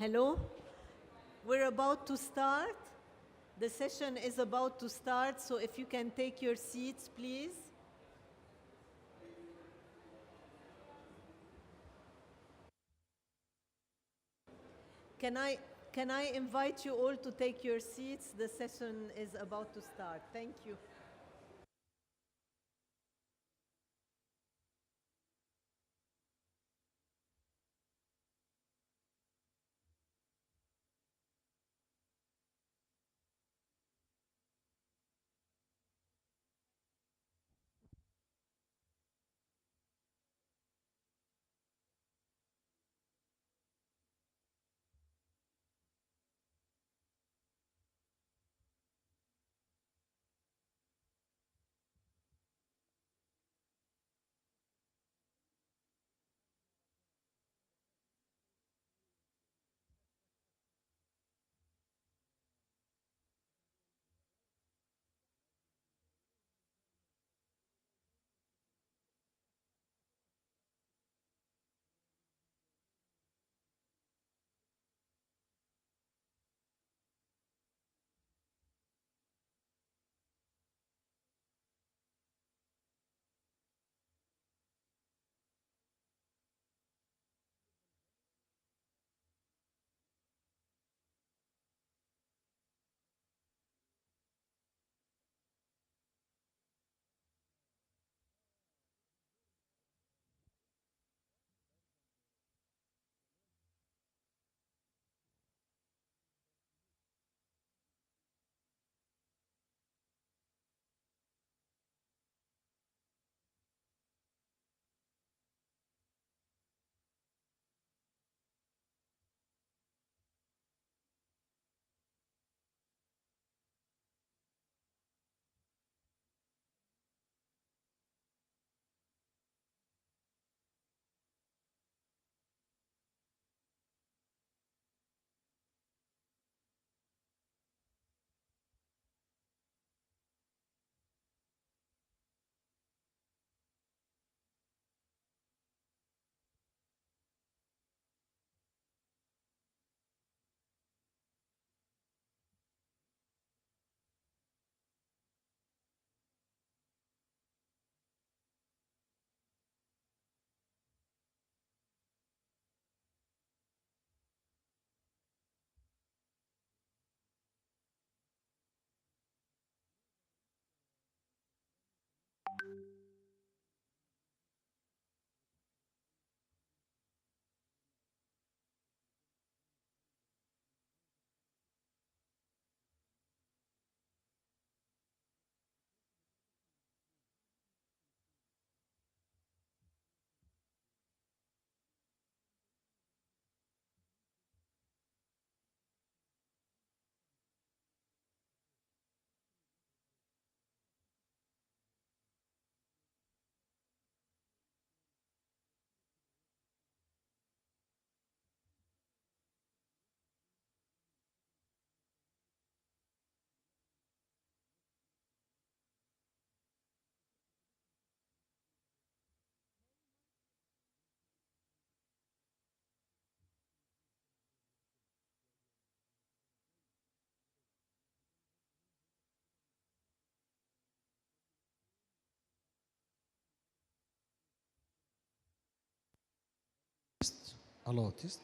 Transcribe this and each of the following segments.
Hello. We're about to start. The session is about to start, so if you can take your seats, please. Can I invite you all to take your seats? The session is about to start. Thank you. Hello, test.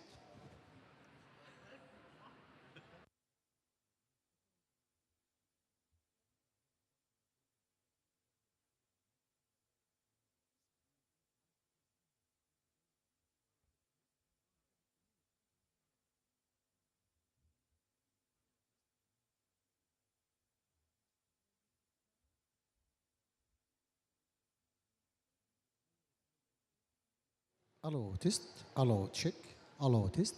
Hello, test. Hello, check. Hello, test.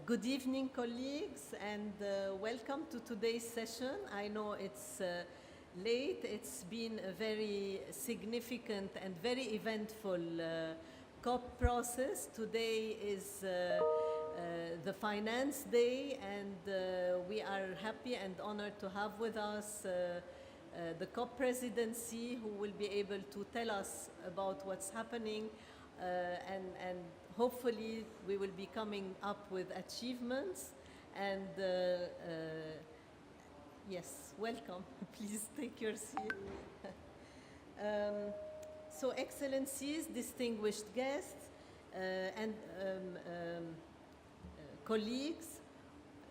Good evening, colleagues, and welcome to today's session. I know it's late. It's been a very significant and very eventful COP process. Today is the Finance Day, and we are happy and honored to have with us the COP presidency, who will be able to tell us about what's happening and hopefully we will be coming up with achievements. And yes, welcome. Please take your seat. So Excellencies, distinguished guests, and colleagues,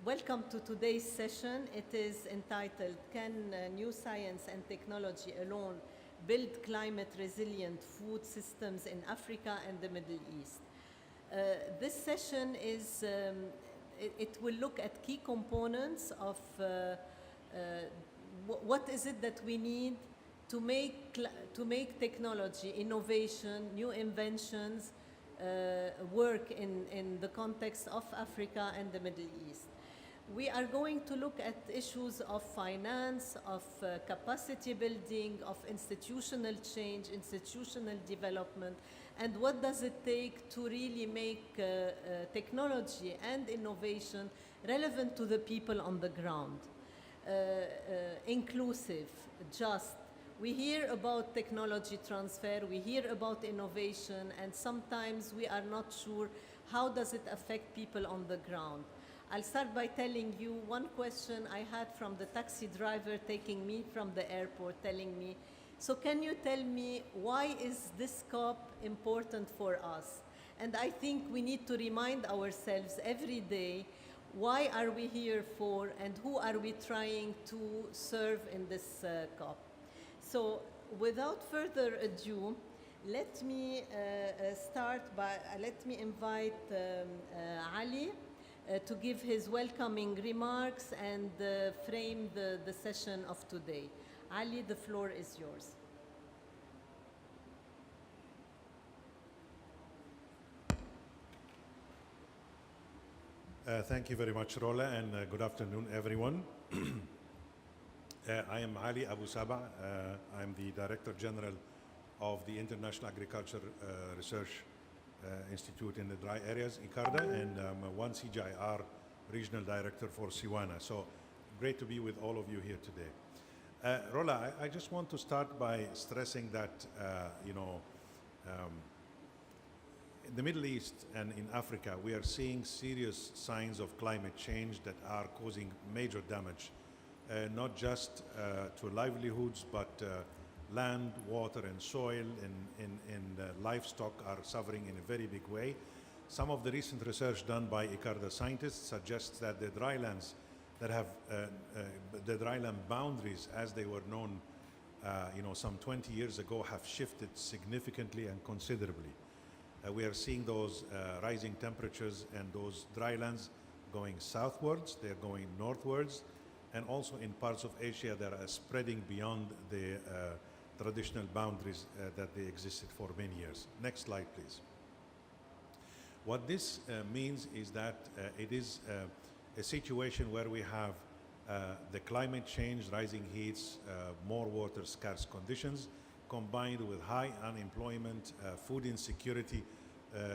welcome to today's session. It is entitled, Can New Science and Technology Alone Build Climate Resilient Food Systems in Africa and the Middle East? This session is, it will look at key components of what is it that we need to make technology, innovation, new inventions work in the context of Africa and the Middle East. We are going to look at issues of finance, of capacity building, of institutional change, institutional development, and what does it take to really make technology and innovation relevant to the people on the ground. Inclusive, just. We hear about technology transfer, we hear about innovation, and sometimes we are not sure how does it affect people on the ground. I'll start by telling you one question I had from the taxi driver taking me from the airport, telling me, so can you tell me why is this COP important for us? And I think we need to remind ourselves every day, why are we here for and who are we trying to serve in this COP? So without further ado, let me let me invite Ali to give his welcoming remarks and frame the session of today. Ali, the floor is yours. Thank you very much, Roula, and good afternoon, everyone. I am Ali Abousabaa. I'm the Director General of the International Agriculture Research Institute in the dry areas, ICARDA, and I'm one CGIAR Regional Director for Siwana. So great to be with all of you here today. Roula, I just want to start by stressing that, in the Middle East and in Africa, we are seeing serious signs of climate change that are causing major damage, not just to livelihoods, but land, water, and soil and livestock are suffering in a very big way. Some of the recent research done by ICARDA scientists suggests that the drylands that have the dryland boundaries, as they were known, some 20 years ago, have shifted significantly and considerably. We are seeing those rising temperatures and those drylands going southwards, they're going northwards, and also in parts of Asia that are spreading beyond the traditional boundaries that they existed for many years. Next slide, please. What this means is that it is a situation where we have the climate change, rising heats, more water scarce conditions, combined with high unemployment, food insecurity,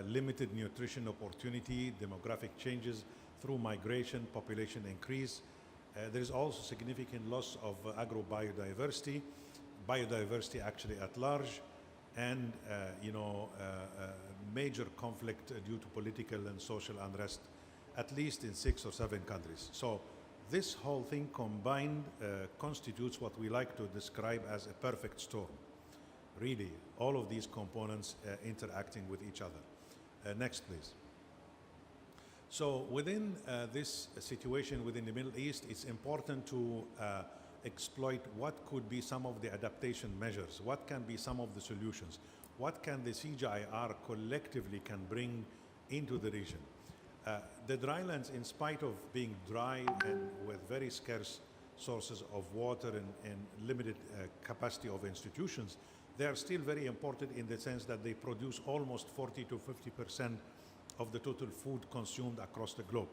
limited nutrition opportunity, demographic changes through migration, population increase. There is also significant loss of agro-biodiversity, biodiversity actually at large, and major conflict due to political and social unrest, at least in 6 or 7 countries. So this whole thing combined constitutes what we like to describe as a perfect storm. Really, all of these components interacting with each other. Next, please. So within this situation within the Middle East, it's important to exploit what could be some of the adaptation measures, what can be some of the solutions, what can the CGIAR collectively can bring into the region. The drylands, in spite of being dry and with very scarce sources of water and limited capacity of institutions, they are still very important in the sense that they produce almost 40 to 50% of the total food consumed across the globe.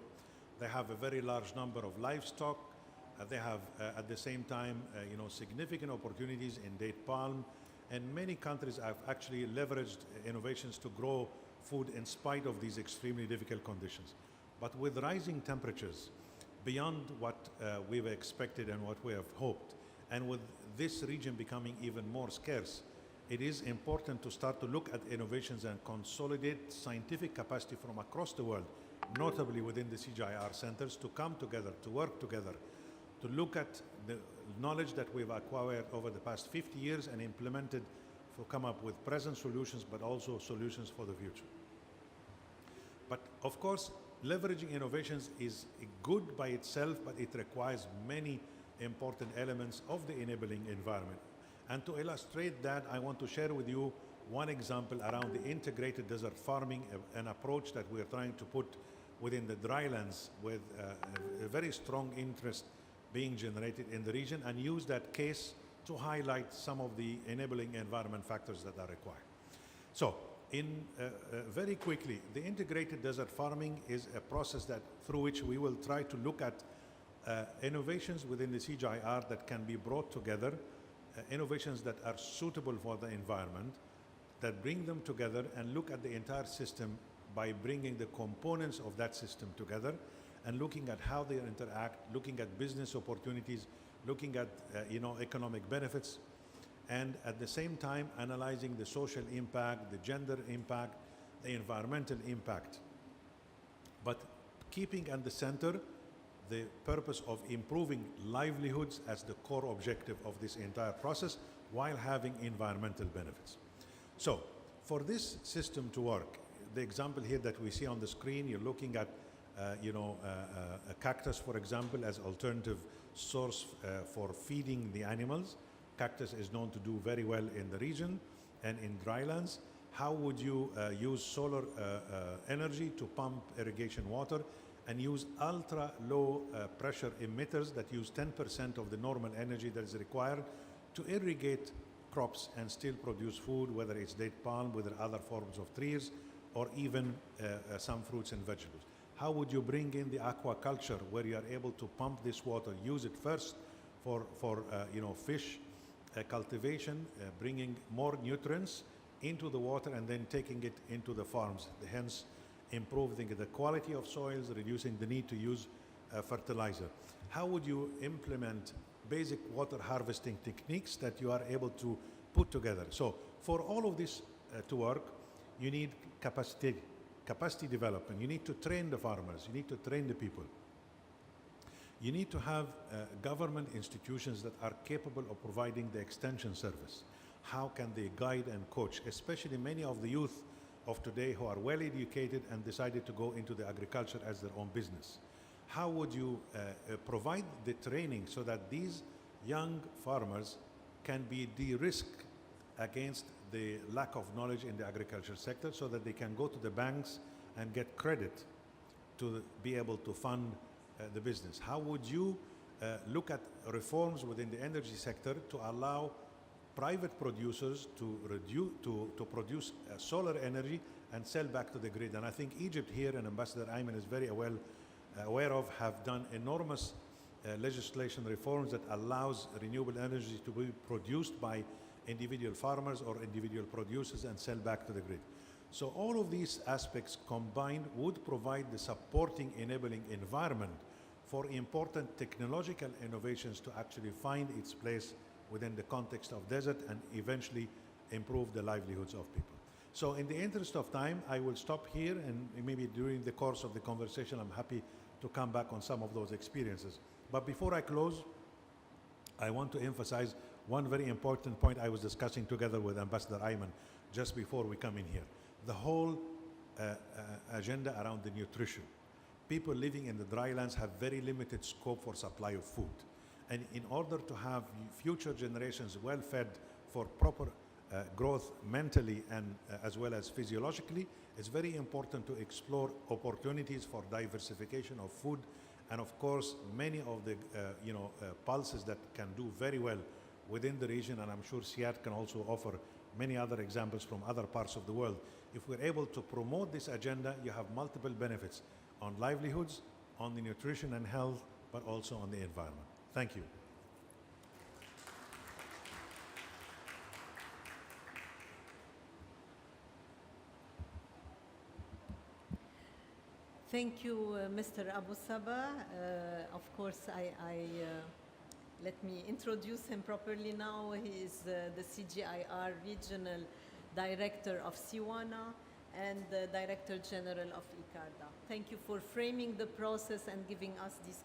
They have a very large number of livestock. They have, at the same time, significant opportunities in date palm. And many countries have actually leveraged innovations to grow food in spite of these extremely difficult conditions. But with rising temperatures, beyond what we've expected and what we have hoped, and with this region becoming even more scarce, it is important to start to look at innovations and consolidate scientific capacity from across the world, notably within the CGIAR centers, to come together, to work together, to look at the knowledge that we've acquired over the past 50 years and implemented to come up with present solutions, but also solutions for the future. But of course, leveraging innovations is good by itself, but it requires many important elements of the enabling environment. And to illustrate that, I want to share with you one example around the integrated desert farming, an approach that we're trying to put within the drylands with a very strong interest being generated in the region, and use that case to highlight some of the enabling environment factors that are required. So, very quickly, the integrated desert farming is a process through which we will try to look at innovations within the CGIAR that can be brought together, innovations that are suitable for the environment, that bring them together and look at the entire system by bringing the components of that system together and looking at how they interact, looking at business opportunities, looking at economic benefits, and at the same time analyzing the social impact, the gender impact, the environmental impact. But keeping at the center the purpose of improving livelihoods as the core objective of this entire process, while having environmental benefits. So, for this system to work, the example here that we see on the screen, you're looking at a cactus, for example, as alternative source for feeding the animals. Cactus is known to do very well in the region and in drylands. How would you use solar energy to pump irrigation water and use ultra low pressure emitters that use 10% of the normal energy that is required to irrigate crops and still produce food, whether it's date palm, whether other forms of trees, or even some fruits and vegetables? How would you bring in the aquaculture, where you are able to pump this water, use it first for fish cultivation, bringing more nutrients into the water and then taking it into the farms, hence improving the quality of soils, reducing the need to use fertilizer? How would you implement basic water harvesting techniques that you are able to put together? So for all of this to work, you need capacity development. You need to train the farmers. You need to train the people. You need to have government institutions that are capable of providing the extension service. How can they guide and coach, especially many of the youth of today who are well educated and decided to go into the agriculture as their own business? How would you provide the training so that these young farmers can be de-risked against the lack of knowledge in the agriculture sector, so that they can go to the banks and get credit to be able to fund the business? How would you look at reforms within the energy sector to allow private producers to produce solar energy and sell back to the grid? And I think Egypt here, and Ambassador Ayman is very well aware of, have done enormous legislation reforms that allows renewable energy to be produced by individual farmers or individual producers and sell back to the grid. So all of these aspects combined would provide the supporting enabling environment for important technological innovations to actually find its place within the context of desert and eventually improve the livelihoods of people. So in the interest of time, I will stop here, and maybe during the course of the conversation, I'm happy to come back on some of those experiences. But before I close, I want to emphasize one very important point I was discussing together with Ambassador Ayman just before we come in here. The whole agenda around the nutrition. People living in the drylands have very limited scope for supply of food. And in order to have future generations well fed for proper growth mentally and as well as physiologically, it's very important to explore opportunities for diversification of food. And of course, many of the pulses that can do very well within the region, and I'm sure CIAT can also offer many other examples from other parts of the world. If we're able to promote this agenda, you have multiple benefits on livelihoods, on the nutrition and health, but also on the environment. Thank you. Thank you, Mr. Abousabaa. Of course, let me introduce him properly now. He is the CGIAR Regional Director of Siwana and the Director General of ICARDA. Thank you for framing the process and giving us these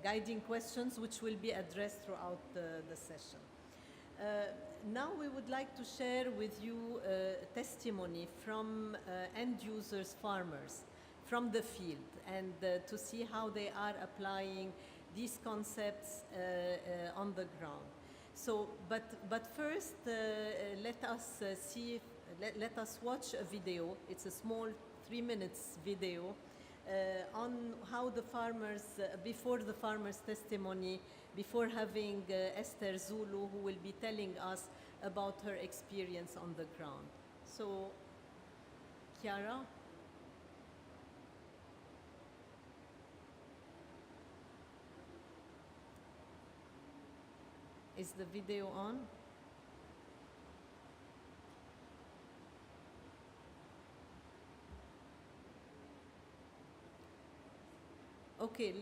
guiding questions, which will be addressed throughout the session. Now we would like to share with you testimony from end users, farmers, from the field, and to see how they are applying these concepts on the ground. So, but first, let us watch a video. It's a small 3 minutes video on how the farmers, before the farmers' testimony, before having Esther Zulu, who will be telling us about her experience on the ground. So, Chiara? Is the video on? Okay,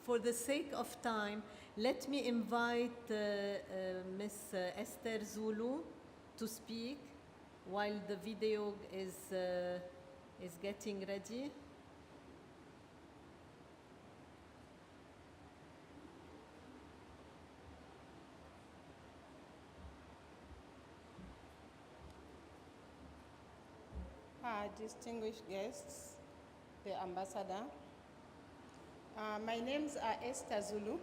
for the sake of time, let me invite Ms. Esther Zulu to speak while the video is getting ready. Distinguished guests, the ambassador. My names are Esther Zulu.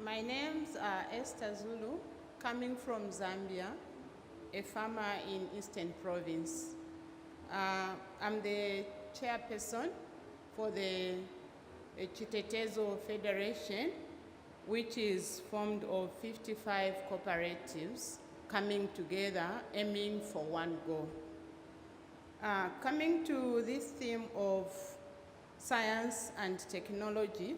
My names are Esther Zulu, coming from Zambia, a farmer in Eastern Province. I'm the chairperson for the Chitetezo Federation, which is formed of 55 cooperatives coming together, aiming for one goal. Coming to this theme of science and technology,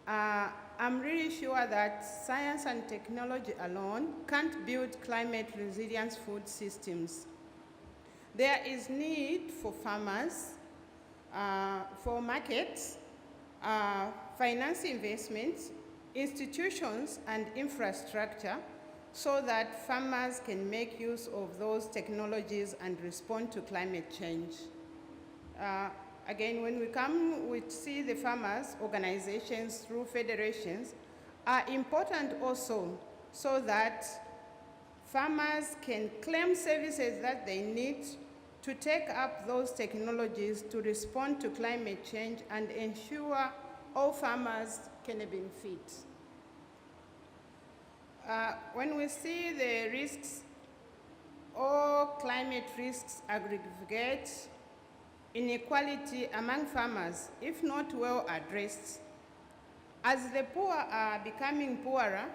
I'm really sure that science and technology alone can't build climate resilient food systems. There is need for farmers, for markets, finance investments, institutions, and infrastructure, so that farmers can make use of those technologies and respond to climate change. Again, when we see the farmers' organizations through federations are important also, so that farmers can claim services that they need to take up those technologies to respond to climate change and ensure all farmers can benefit. When we see the risks, all climate risks aggregate inequality among farmers, if not well addressed. As the poor are becoming poorer,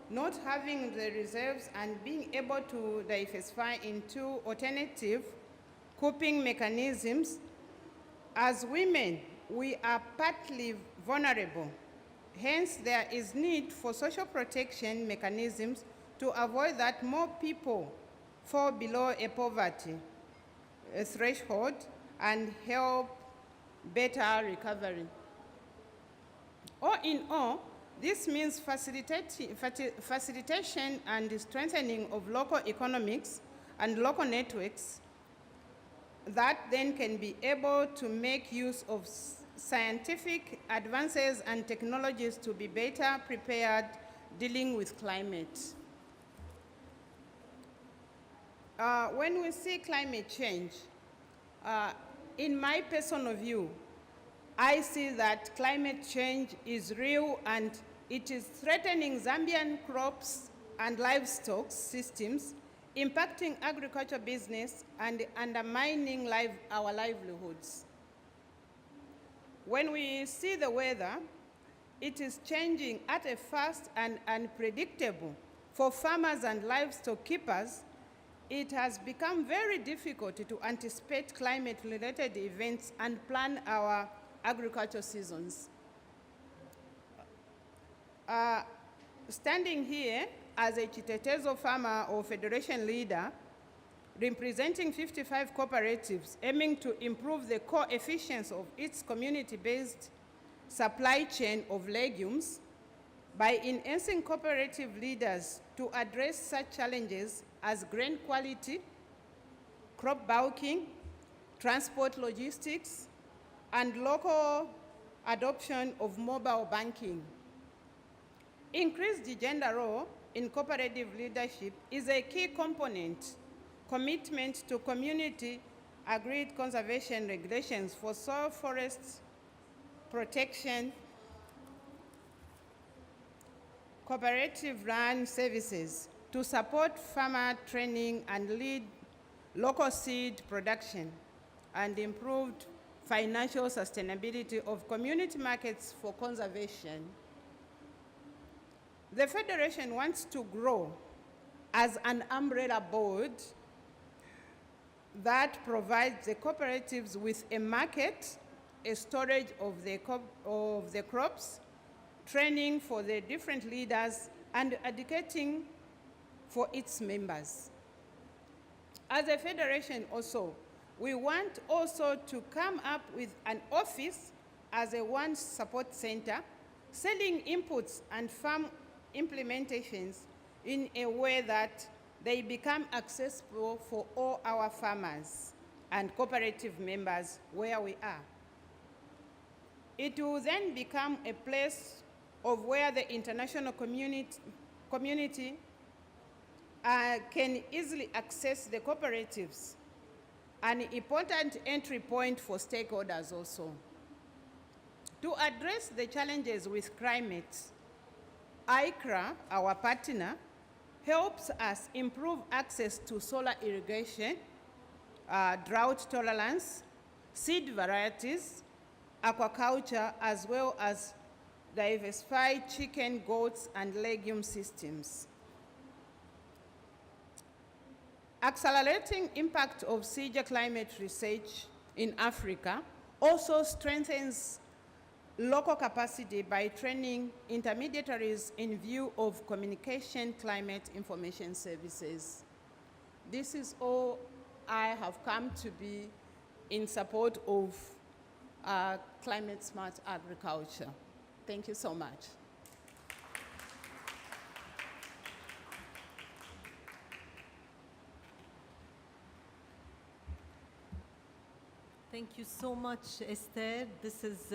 not having the reserves and being able to diversify into alternative coping mechanisms, as women, we are partly vulnerable. Hence, there is need for social protection mechanisms to avoid that more people fall below a poverty threshold and help better recovery. All in all, this means facilitation and strengthening of local economics and local networks that then can be able to make use of scientific advances and technologies to be better prepared dealing with climate. When we see climate change, in my personal view, I see that climate change is real and it is threatening Zambian crops and livestock systems, impacting agriculture business and undermining our livelihoods. When we see the weather, it is changing at a fast and unpredictable. For farmers and livestock keepers, it has become very difficult to anticipate climate-related events and plan our agricultural seasons. Standing here as a Chitetezo farmer or federation leader, representing 55 cooperatives aiming to improve the core efficiency of its community-based supply chain of legumes by enhancing cooperative leaders to address such challenges as grain quality, crop bulking, transport logistics, and local adoption of mobile banking. Increased gender role in cooperative leadership is a key component. Commitment to community agreed conservation regulations for soil forest protection, cooperative run services to support farmer training and lead local seed production, and improved financial sustainability of community markets for conservation. The Federation wants to grow as an umbrella board that provides the cooperatives with a market, a storage of the crops, training for the different leaders, and educating for its members. As a federation also, we want also to come up with an office as a one support center, selling inputs and farm implementations in a way that they become accessible for all our farmers and cooperative members where we are. It will then become a place of where the international community can easily access the cooperatives, an important entry point for stakeholders also. To address the challenges with climate, ICARDA, our partner, helps us improve access to solar irrigation, drought tolerance, seed varieties, aquaculture, as well as diversified chicken, goats, and legume systems. Accelerating impact of CGIAR climate research in Africa also strengthens local capacity by training intermediaries in view of communication climate information services. This is all I have come to be in support of climate smart agriculture. Thank you so much. Thank you so much, Esther. This is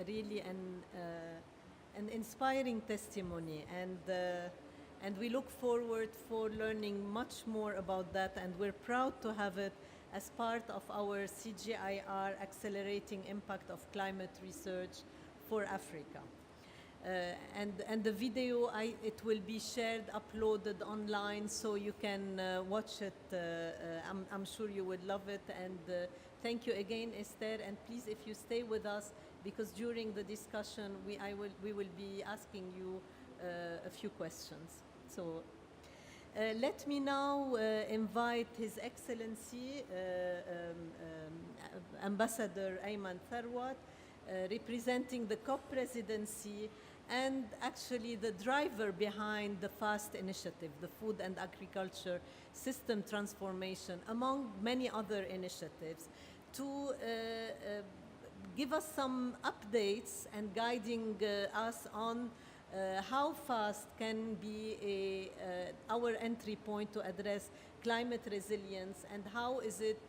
really an inspiring testimony, and we look forward for learning much more about that, and we're proud to have it as part of our CGIAR Accelerating Impact of Climate Research for Africa. And the video, it will be shared, uploaded online, so you can watch it. I'm sure you would love it. And thank you again, Esther. And please, if you stay with us, because during the discussion, we will be asking you a few questions. So let me now invite His Excellency Ambassador Ayman Tharwat, representing the COP presidency and actually the driver behind the FAST initiative, the Food and Agriculture System Transformation, among many other initiatives, to give us some updates and guiding us on how FAST can be our entry point to address climate resilience, and how is it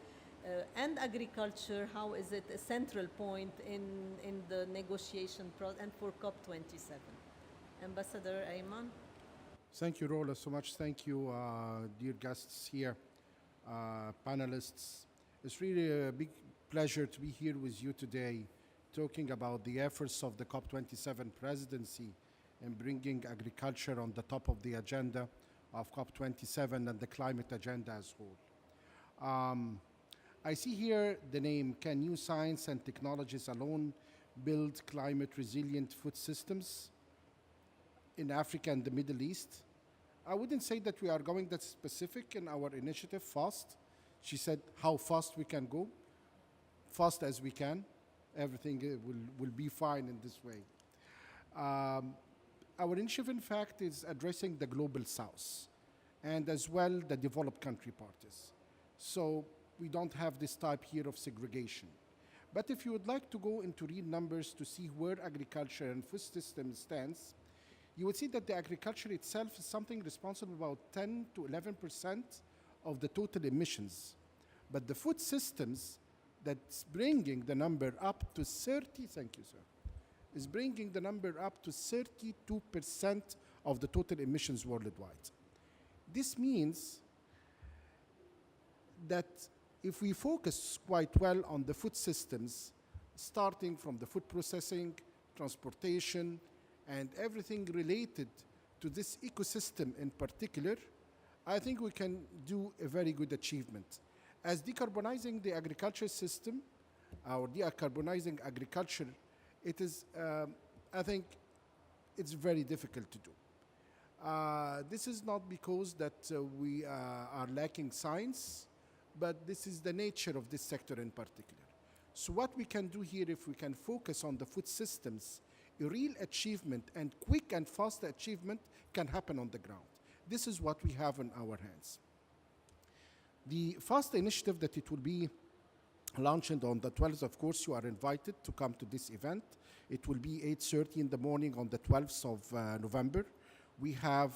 and agriculture, how is it a central point in the negotiation process and for COP27? Ambassador Ayman. Thank you, Roula, so much. Thank you, dear guests here, panelists. It's really a big pleasure to be here with you today, talking about the efforts of the COP27 presidency in bringing agriculture on the top of the agenda of COP27 and the climate agenda as whole. I see here the name, can new science and technologies alone build climate resilient food systems in Africa and the Middle East. I wouldn't say that we are going that specific in our initiative, fast. She said how fast we can go, fast as we can. Everything will be fine in this way. Our initiative, in fact, is addressing the global south and as well the developed country parties. So we don't have this type here of segregation. But if you would like to go into real numbers to see where agriculture and food system stands, you would see that the agriculture itself is something responsible about 10 to 11% of the total emissions. But the food systems that's bringing the number up to 30, thank you, sir, is bringing the number up to 32% of the total emissions worldwide. This means that if we focus quite well on the food systems, starting from the food processing, transportation, and everything related to this ecosystem in particular, I think we can do a very good achievement. As decarbonizing the agriculture system, or decarbonizing agriculture, it is, I think, it's very difficult to do. This is not because that we are lacking science, but this is the nature of this sector in particular. So what we can do here, if we can focus on the food systems, a real achievement and quick and fast achievement can happen on the ground. This is what we have in our hands. The FAST initiative that it will be launched on the 12th, of course, you are invited to come to this event. It will be 8:30 in the morning on the 12th of November. We have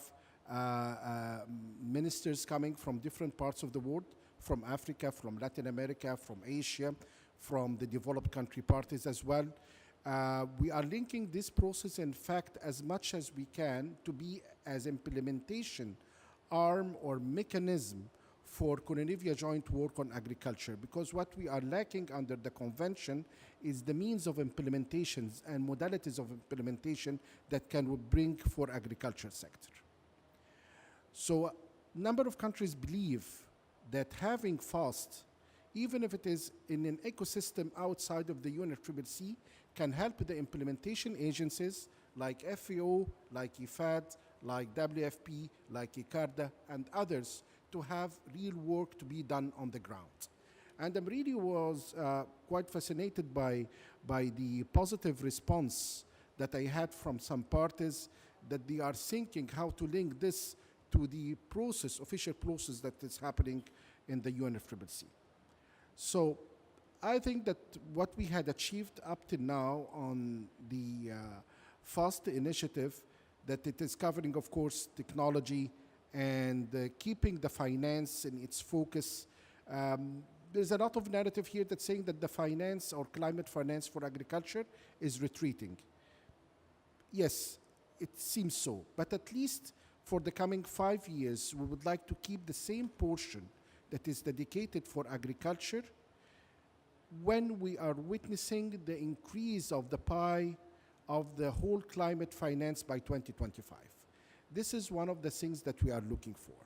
ministers coming from different parts of the world, from Africa, from Latin America, from Asia, from the developed country parties as well. We are linking this process, in fact, as much as we can to be as implementation arm or mechanism for Connivia joint work on agriculture, because what we are lacking under the convention is the means of implementations and modalities of implementation that can bring for agriculture sector. So a number of countries believe that having FAST, even if it is in an ecosystem outside of the UNFCCC, can help the implementation agencies like FAO, like IFAD, like WFP, like ICARDA, and others to have real work to be done on the ground. And I really was quite fascinated by the positive response that I had from some parties, that they are thinking how to link this to the process, official process that is happening in the UNFCCC. So I think that what we had achieved up to now on the FAST initiative, that it is covering, of course, technology and keeping the finance in its focus. There's a lot of narrative here that's saying that the finance or climate finance for agriculture is retreating. Yes, it seems so, but at least for the coming 5 years, we would like to keep the same portion that is dedicated for agriculture when we are witnessing the increase of the pie of the whole climate finance by 2025. This is one of the things that we are looking for.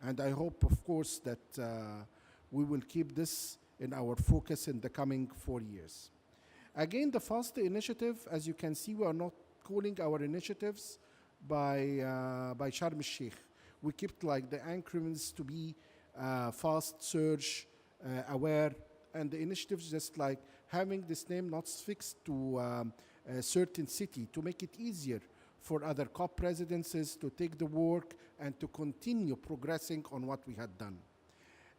And I hope, of course, that we will keep this in our focus in the coming 4 years. Again, the FAST initiative, as you can see, we are not calling our initiatives by Sharm el-Sheikh. We kept like the increments to be fast, surge, aware, and the initiatives just like having this name not fixed to a certain city to make it easier for other COP presidencies to take the work and to continue progressing on what we had done.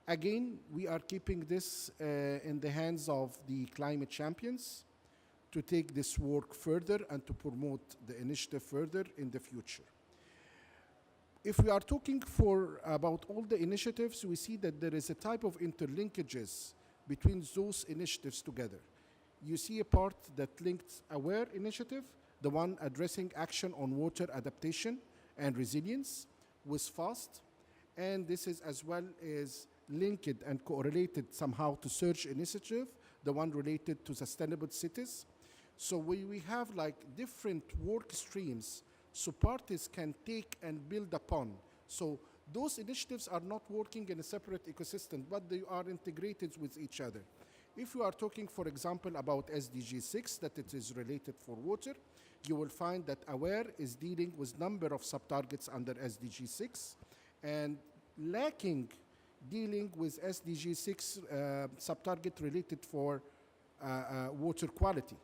Again, we are keeping this in the hands of the climate champions to take this work further and to promote the initiative further in the future. If we are talking about all the initiatives, we see that there is a type of interlinkages between those initiatives together. You see a part that linked AWARE initiative, the one addressing action on water adaptation and resilience, with FAST, and this is as well as linked and correlated somehow to SURGE initiative, the one related to sustainable cities. So we have like different work streams so parties can take and build upon. So those initiatives are not working in a separate ecosystem, but they are integrated with each other. If you are talking, for example, about SDG 6, that it is related for water, you will find that AWARE is dealing with number of sub-targets under SDG 6 and lacking dealing with SDG 6 sub-target related for water quality.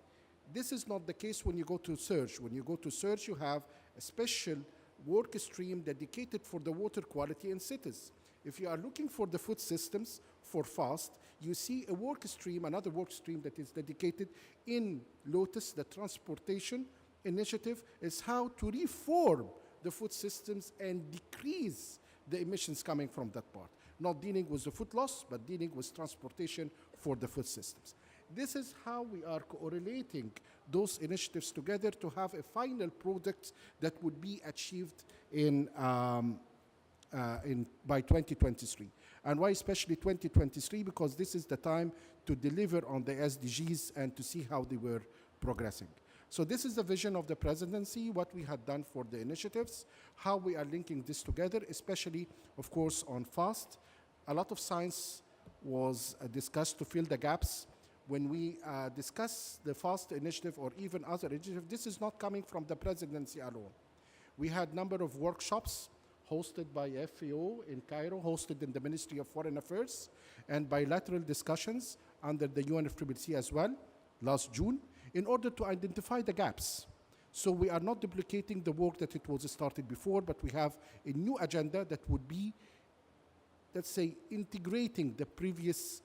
This is not the case when you go to search. When you go to search, you have a special work stream dedicated for the water quality in cities. If you are looking for the food systems for FAST, you see a work stream, another work stream that is dedicated in Lotus, the transportation initiative, is how to reform the food systems and decrease the emissions coming from that part. Not dealing with the food loss, but dealing with transportation for the food systems. This is how we are correlating those initiatives together to have a final product that would be achieved by 2023. And why especially 2023? Because this is the time to deliver on the SDGs and to see how they were progressing. So this is the vision of the presidency, what we had done for the initiatives, how we are linking this together, especially, of course, on FAST. A lot of science was discussed to fill the gaps. When we discuss the FAST initiative or even other initiatives, this is not coming from the presidency alone. We had a number of workshops hosted by FAO in Cairo, hosted in the Ministry of Foreign Affairs, and bilateral discussions under the UNFCCC as well, last June, in order to identify the gaps. So we are not duplicating the work that it was started before, but we have a new agenda that would be, let's say, integrating the previous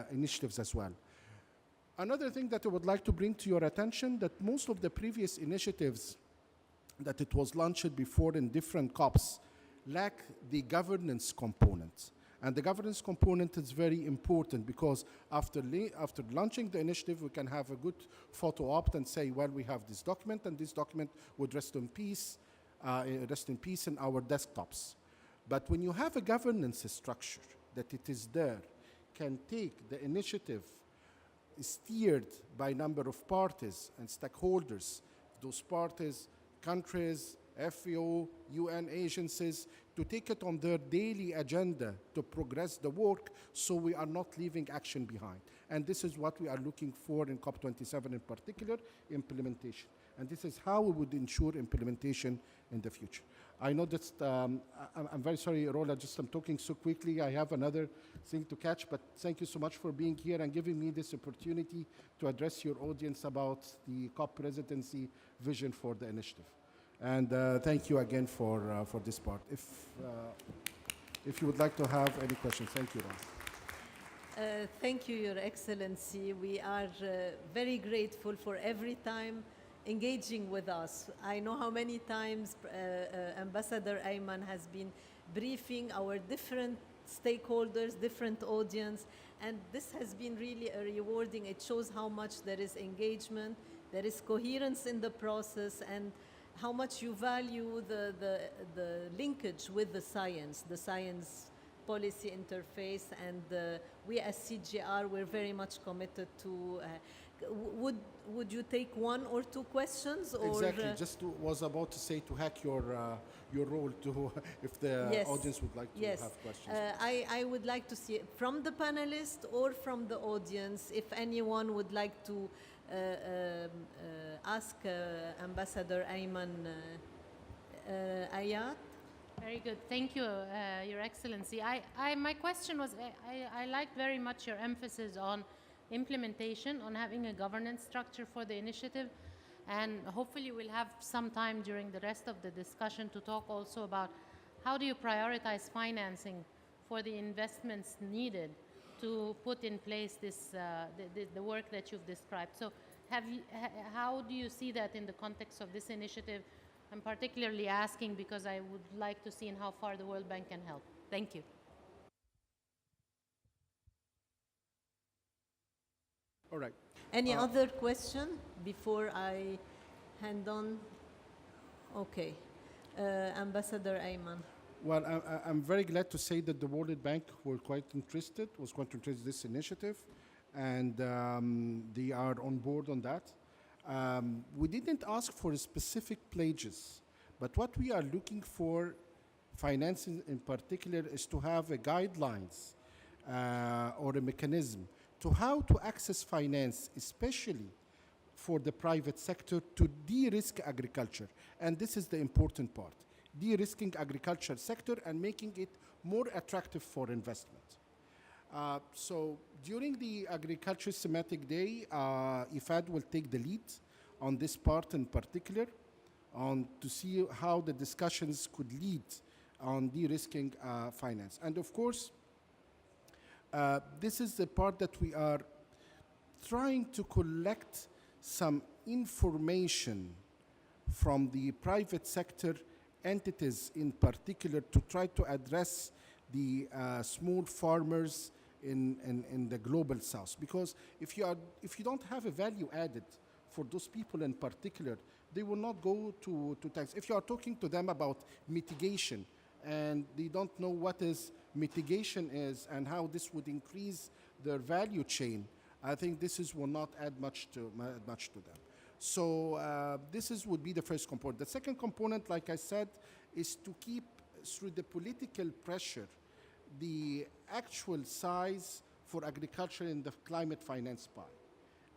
initiatives as well. Another thing that I would like to bring to your attention, that most of the previous initiatives that it was launched before in different COPs lack the governance component. And the governance component is very important because after launching the initiative, we can have a good photo op and say, well, we have this document, and this document would rest in peace in our desktops. But when you have a governance structure, that it is there, can take the initiative steered by a number of parties and stakeholders, those parties, countries, FAO, UN agencies, to take it on their daily agenda to progress the work so we are not leaving action behind. And this is what we are looking for in COP27 in particular, implementation. And this is how we would ensure implementation in the future. I know that I'm very sorry, Roula, I'm talking so quickly. I have another thing to catch, but thank you so much for being here and giving me this opportunity to address your audience about the COP presidency vision for the initiative. And thank you again for this part. If you would like to have any questions, thank you, Roula. Thank you, Your Excellency. We are very grateful for every time engaging with us. I know how many times Ambassador Ayman has been briefing our different stakeholders, different audience, and this has been really rewarding. It shows how much there is engagement, there is coherence in the process, and how much you value the linkage with the science policy interface, and we as CGIAR, we're very much committed to. Would you take one or two questions? Or exactly, was about to say to hack your role to if the yes. audience would like to have questions. I would like to see from the panelists or from the audience if anyone would like to ask Ambassador Ayman Ayat. Very good. Thank you, Your Excellency. My question was, I liked very much your emphasis on implementation, on having a governance structure for the initiative, and hopefully we'll have some time during the rest of the discussion to talk also about how do you prioritize financing for the investments needed to put in place this, the work that you've described. So how do you see that in the context of this initiative? I'm particularly asking because I would like to see in how far the World Bank can help. Thank you. All right. Any other question before I hand on? Okay. Ambassador Ayman. Well, I'm very glad to say that the World Bank was quite interested in this initiative, and they are on board on that. We didn't ask for specific pledges, but what we are looking for, financing in particular, is to have guidelines or a mechanism to how to access finance, especially for the private sector, to de-risk agriculture. And this is the important part, de-risking agriculture sector and making it more attractive for investment. So during the Agriculture Thematic Day, IFAD will take the lead on this part in particular, on to see how the discussions could lead on de-risking finance. And of course, this is the part that we are trying to collect some information from the private sector entities in particular to try to address the small farmers in the global south. Because if you don't have a value added for those people in particular, they will not go to tax. If you are talking to them about mitigation and they don't know what is mitigation is and how this would increase their value chain, I think this will not add much to them. So this would be the first component. The second component, like I said, is to keep through the political pressure the actual size for agriculture in the climate finance pie,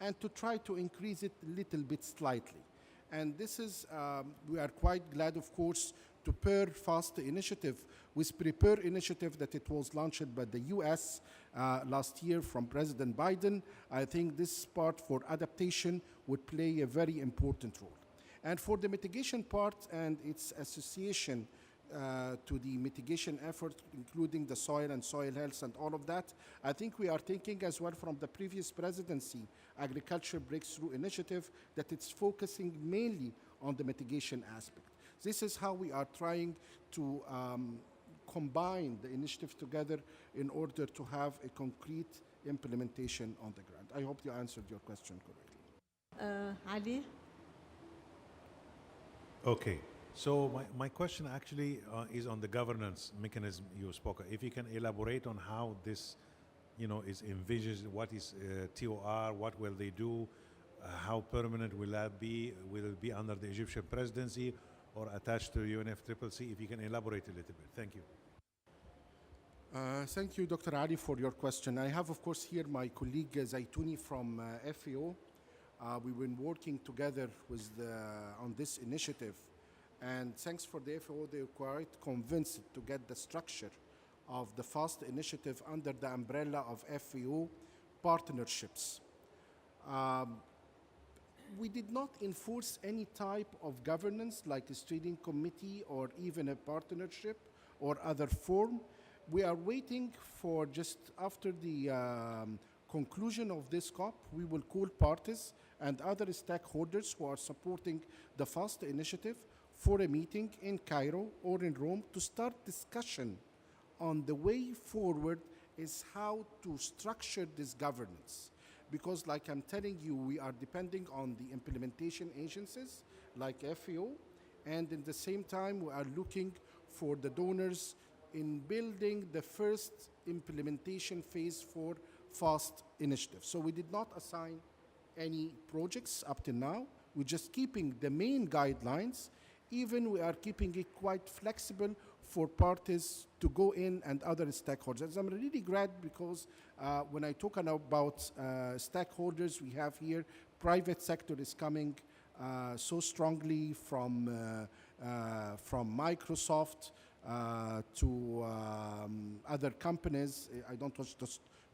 and to try to increase it a little bit slightly. And this is, we are quite glad, of course, to pair FAST initiative with Prepare initiative that it was launched by the US last year from President Biden. I think this part for adaptation would play a very important role. And for the mitigation part and its association to the mitigation effort, including the soil and soil health and all of that, I think we are thinking as well from the previous presidency, Agriculture Breakthrough Initiative, that it's focusing mainly on the mitigation aspect. This is how we are trying to combine the initiative together in order to have a concrete implementation on the ground. I hope you answered your question correctly. Ali? Okay. So my question actually is on the governance mechanism you spoke of. If you can elaborate on how this, is envisaged, what is TOR, what will they do, how permanent will that be? Will it be under the Egyptian presidency or attached to UNFCCC? If you can elaborate a little bit. Thank you. Thank you, Dr. Ali, for your question. I have, of course, here my colleague Zitouni from FAO. We've been working together with on this initiative. And thanks for the FAO, they were quite convinced to get the structure of the FAST initiative under the umbrella of FAO partnerships. We did not enforce any type of governance like a steering committee or even a partnership or other form. We are waiting for just after the conclusion of this COP, we will call parties and other stakeholders who are supporting the FAST initiative for a meeting in Cairo or in Rome to start discussion on the way forward is how to structure this governance. Because like I'm telling you, we are depending on the implementation agencies like FAO, and in the same time, we are looking for the donors in building the first implementation phase for FAST initiative. So we did not assign any projects up to now. We're just keeping the main guidelines. Even we are keeping it quite flexible for parties to go in and other stakeholders. I'm really glad because when I talk about stakeholders, we have here private sector is coming so strongly from Microsoft to other companies. I don't want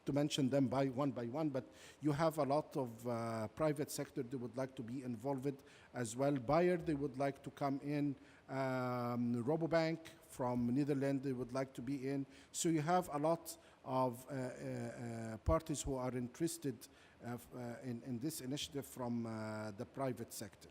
to mention them by one, but you have a lot of private sector that would like to be involved as well. Bayer, they would like to come in. Rabobank from Netherlands, they would like to be in. So you have a lot of parties who are interested in this initiative from the private sector.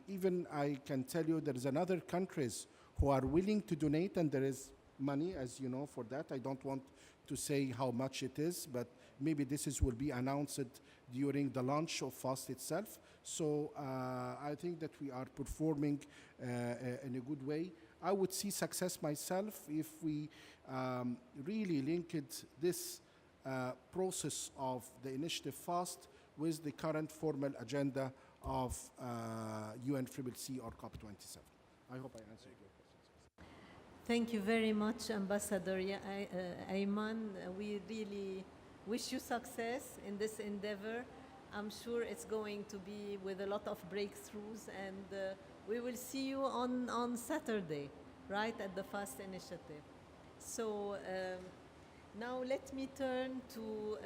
Even I can tell you there is another countries who are willing to donate, and there is money, as you know, for that. I don't want to say how much it is, but maybe this will be announced during the launch of FAST itself. So I think that we are performing in a good way. I would see success myself if we really linked this process of the initiative FAST with the current formal agenda of UNFCCC or COP27. I hope I answered your questions. Thank you very much, Ambassador Ayman. We really wish you success in this endeavor. I'm sure it's going to be with a lot of breakthroughs, and we will see you on Saturday, right, at the FAST initiative. So now let me turn to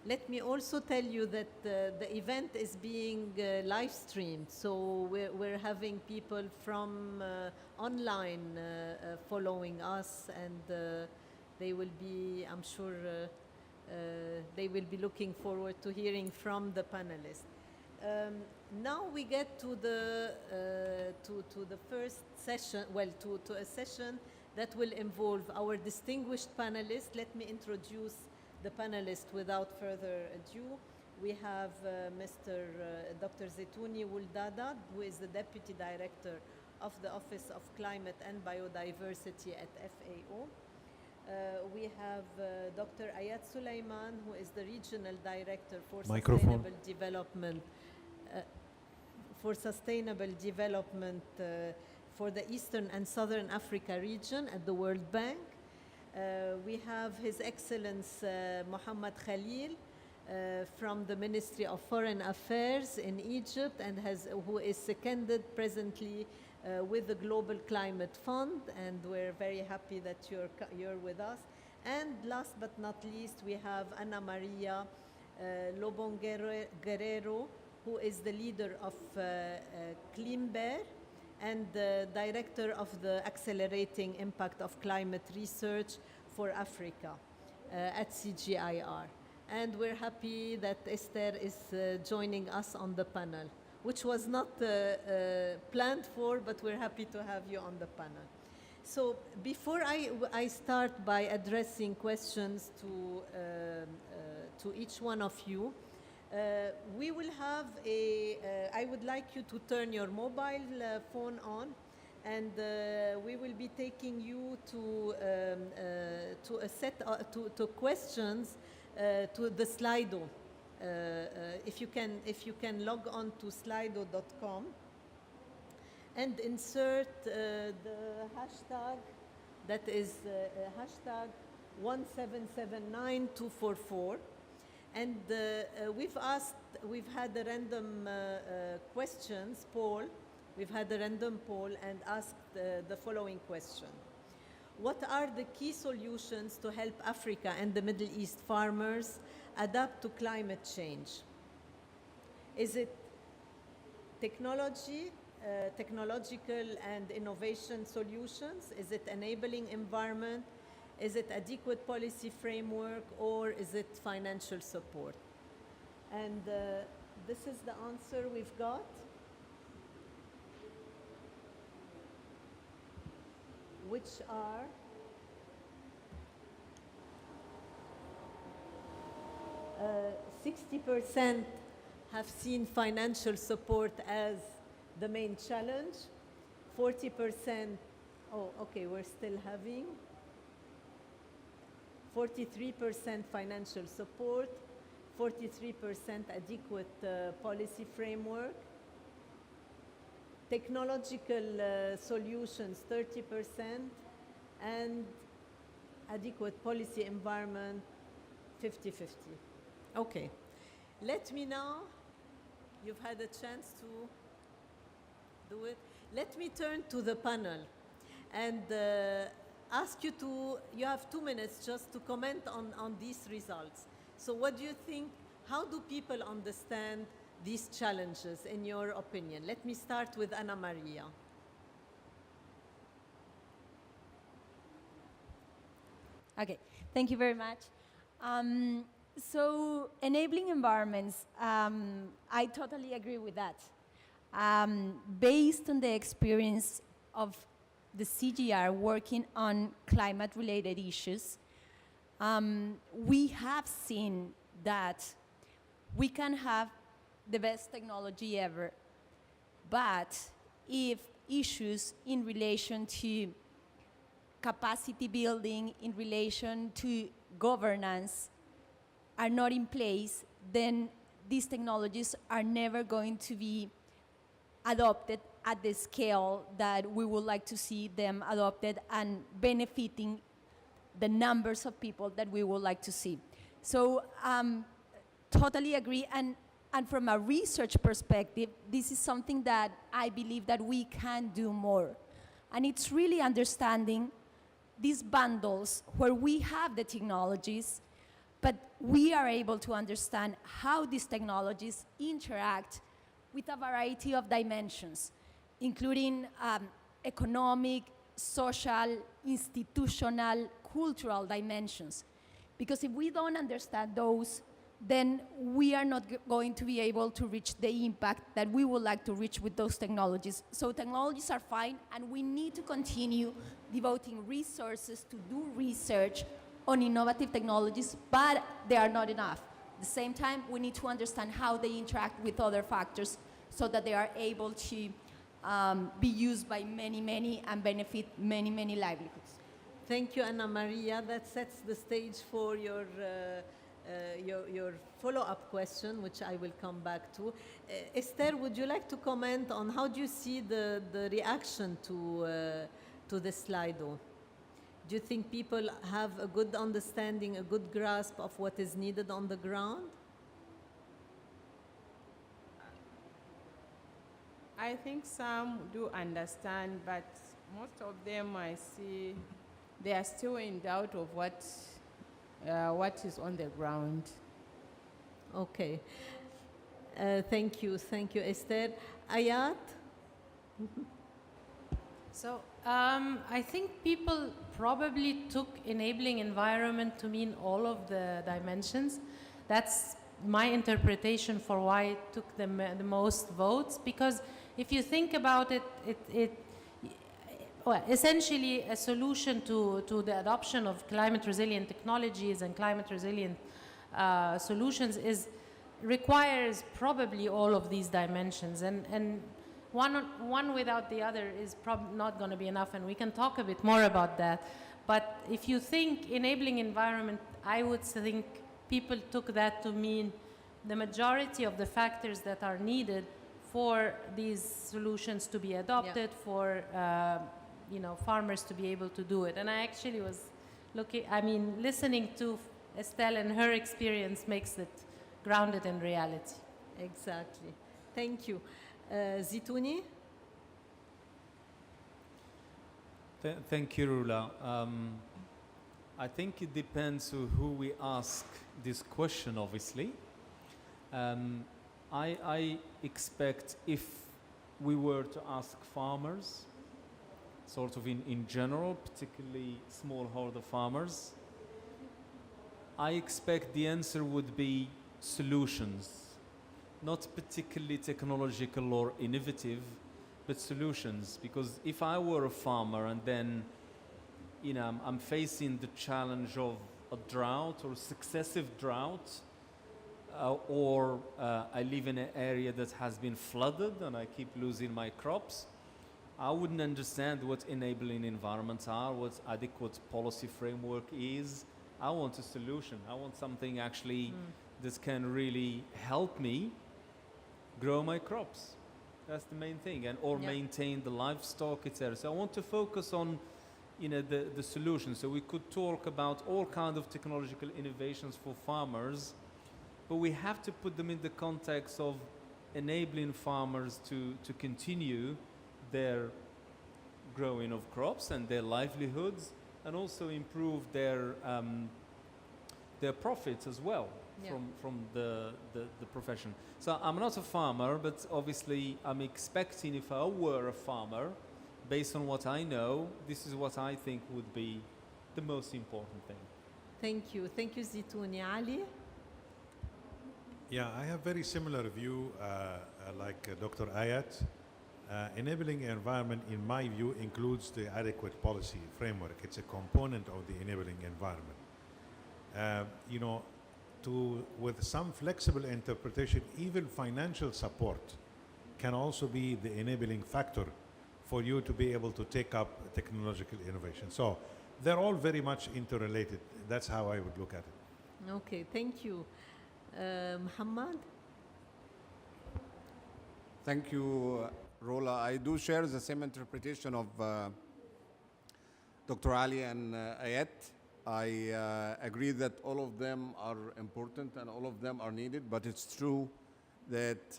let me also tell you that the event is being live streamed, so we're having people from online following us, and they will be, I'm sure, they will be looking forward to hearing from the panelists. Now we get to the first session, well, to a session that will involve our distinguished panelists. Let me introduce the panelists without further ado. We have Mr. Dr. Zitouni Ould-Dada, who is the Deputy Director of the Office of Climate and Biodiversity at FAO. We have Dr. Ayat Soliman, who is the Regional Director for Sustainable Development for the Eastern and Southern Africa region at the World Bank. We have His Excellence Mohamed Khalil from the Ministry of Foreign Affairs in Egypt, and who is seconded presently with the Global Climate Fund, and we're very happy that you're with us. And last but not least, we have Ana Maria Loboguerrero, who is the leader of CLIMBER and the director of the Accelerating Impact of Climate Research for Africa at CGIAR. And we're happy that Esther is joining us on the panel, which was not planned for, but we're happy to have you on the panel. So before I start by addressing questions to each one of you, we will have I would like you to turn your mobile phone on, and we will be taking you to questions to the Slido. If you can log on to slido.com and insert the hashtag that is hashtag 1779244. And we've had a random questions poll. We've had a random poll and asked the following question. What are the key solutions to help Africa and the Middle East farmers adapt to climate change? Is it technology, technological and innovation solutions? Is it enabling environment? Is it adequate policy framework, or is it financial support? And this is the answer we've got. Which are 60% have seen financial support as the main challenge. 40%, oh, okay, we're still having 43% financial support, 43% adequate policy framework, technological solutions 30%, and adequate policy environment 50-50. Okay, let me now, you've had a chance to do it. Let me turn to the panel and ask you you have 2 minutes just to comment on these results. So what do you think, how do people understand these challenges in your opinion? Let me start with Ana Maria. Okay, thank you very much. So enabling environments, I totally agree with that. Based on the experience of the CGIAR working on climate-related issues, we have seen that we can have the best technology ever, but if issues in relation to capacity building, in relation to governance are not in place, then these technologies are never going to be adopted at the scale that we would like to see them adopted and benefiting the numbers of people that we would like to see. So totally agree. And from a research perspective, this is something that I believe that we can do more. And it's really understanding these bundles where we have the technologies, but we are able to understand how these technologies interact with a variety of dimensions, including economic, social, institutional, cultural dimensions. Because if we don't understand those, then we are not going to be able to reach the impact that we would like to reach with those technologies. So technologies are fine, and we need to continue devoting resources to do research on innovative technologies, but they are not enough. At the same time, we need to understand how they interact with other factors so that they are able to be used by many, many and benefit many, many livelihoods. Thank you, Anna Maria. That sets the stage for your follow-up question, which I will come back to. Esther, would you like to comment on how do you see the reaction to this slide? Do you think people have a good understanding, a good grasp of what is needed on the ground? I think some do understand, but most of them I see they are still in doubt of what is on the ground. Okay. Thank you, Esther. Ayat? So I think people probably took enabling environment to mean all of the dimensions. That's my interpretation for why it took the most votes, because if you think about it, well, essentially a solution to the adoption of climate resilient technologies and climate resilient solutions requires probably all of these dimensions, and one without the other is probably not going to be enough, and we can talk a bit more about that. But if you think enabling environment, I would think people took that to mean the majority of the factors that are needed for these solutions to be adopted, for farmers to be able to do it. And I actually was listening to Estelle and her experience makes it grounded in reality. Exactly. Thank you. Zitouni? Thank you, Roula. I think it depends on who we ask this question, obviously. I expect if we were to ask farmers, sort of in general, particularly smallholder farmers, I expect the answer would be solutions, not particularly technological or innovative, but solutions. Because if I were a farmer and then, I'm facing the challenge of a drought or successive drought, or I live in an area that has been flooded and I keep losing my crops, I wouldn't understand what enabling environments are, what adequate policy framework is. I want a solution. I want something actually that can really help me grow my crops. That's the main thing, or maintain the livestock, etc. So I want to focus on the solution. So we could talk about all kinds of technological innovations for farmers, but we have to put them in the context of enabling farmers to continue their growing of crops and their livelihoods, and also improve their profits as well from the profession. So I'm not a farmer, but obviously I'm expecting, if I were a farmer, based on what I know, this is what I think would be the most important thing. Thank you, Zitouni. Ali? Yeah, I have very similar view like Dr. Ayat. Enabling environment, in my view, includes the adequate policy framework. It's a component of the enabling environment. With some flexible interpretation, even financial support can also be the enabling factor for you to be able to take up technological innovation. So they're all very much interrelated. That's how I would look at it. Okay, thank you. Mohammed? Thank you, Roula. I do share the same interpretation of Dr. Ali and Ayat. I agree that all of them are important and all of them are needed, but it's true that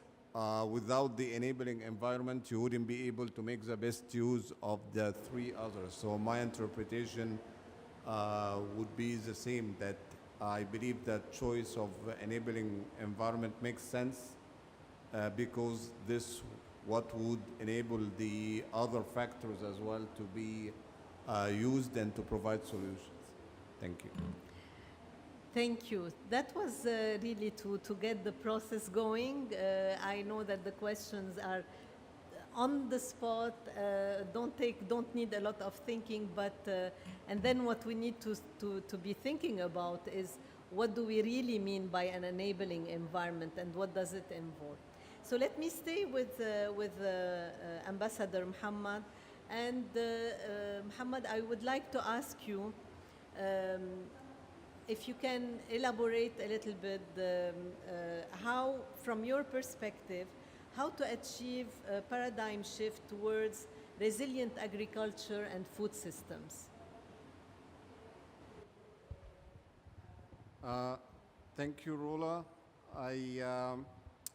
without the enabling environment, you wouldn't be able to make the best use of the three others. So my interpretation would be the same, that I believe that choice of enabling environment makes sense because this what would enable the other factors as well to be used and to provide solutions. Thank you. Thank you. That was really to get the process going. I know that the questions are on the spot, don't need a lot of thinking, but and then what we need to be thinking about is what do we really mean by an enabling environment and what does it involve? So let me stay with Ambassador Mohammed. And Mohammed, I would like to ask you if you can elaborate a little bit how, from your perspective, how to achieve a paradigm shift towards resilient agriculture and food systems. Thank you, Roula.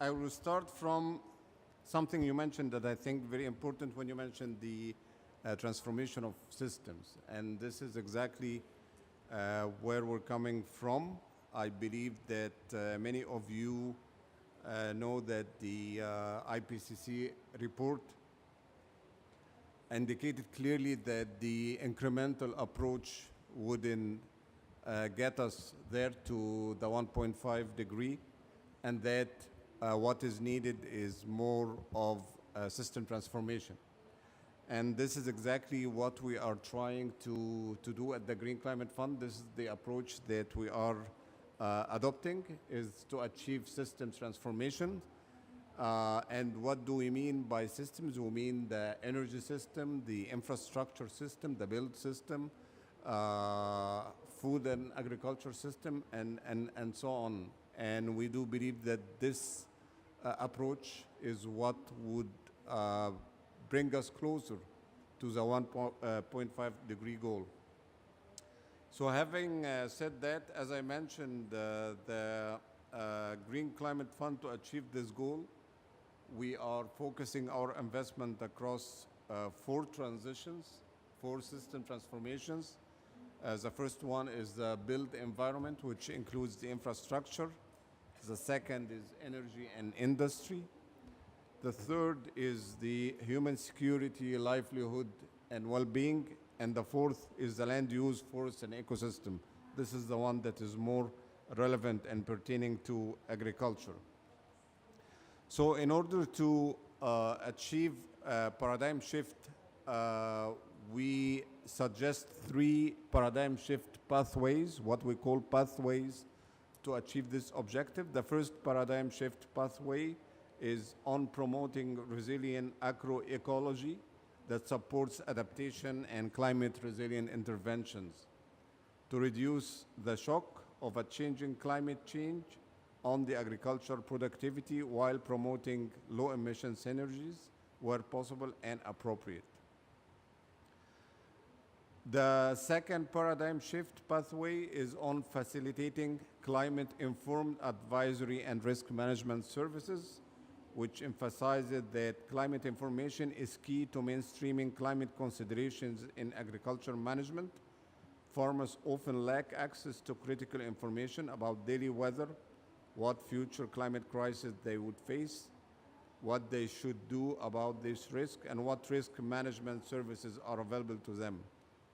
I will start from something you mentioned that I think very important when you mentioned the transformation of systems. And this is exactly where we're coming from. I believe that many of you know that the IPCC report indicated clearly that the incremental approach wouldn't get us there to the 1.5 degree, and that what is needed is more of system transformation. And this is exactly what we are trying to do at the Green Climate Fund. This is the approach that we are adopting, is to achieve systems transformation. And what do we mean by systems? We mean the energy system, the infrastructure system, the build system, food and agriculture system, and so on. And we do believe that this approach is what would bring us closer to the 1.5 degree goal. So having said that, as I mentioned, the Green Climate Fund, to achieve this goal, we are focusing our investment across 4 transitions, 4 system transformations. The first one is the build environment, which includes the infrastructure. The second is energy and industry. The third is the human security, livelihood, and well-being. And the fourth is the land use, forest, and ecosystem. This is the one that is more relevant and pertaining to agriculture. So in order to achieve a paradigm shift, we suggest 3 paradigm shift pathways, what we call pathways, to achieve this objective. The first paradigm shift pathway is on promoting resilient agroecology that supports adaptation and climate resilient interventions to reduce the shock of a changing climate change on the agricultural productivity while promoting low emission synergies where possible and appropriate. The second paradigm shift pathway is on facilitating climate-informed advisory and risk management services, which emphasizes that climate information is key to mainstreaming climate considerations in agriculture management. Farmers often lack access to critical information about daily weather, what future climate crisis they would face, what they should do about this risk, and what risk management services are available to them.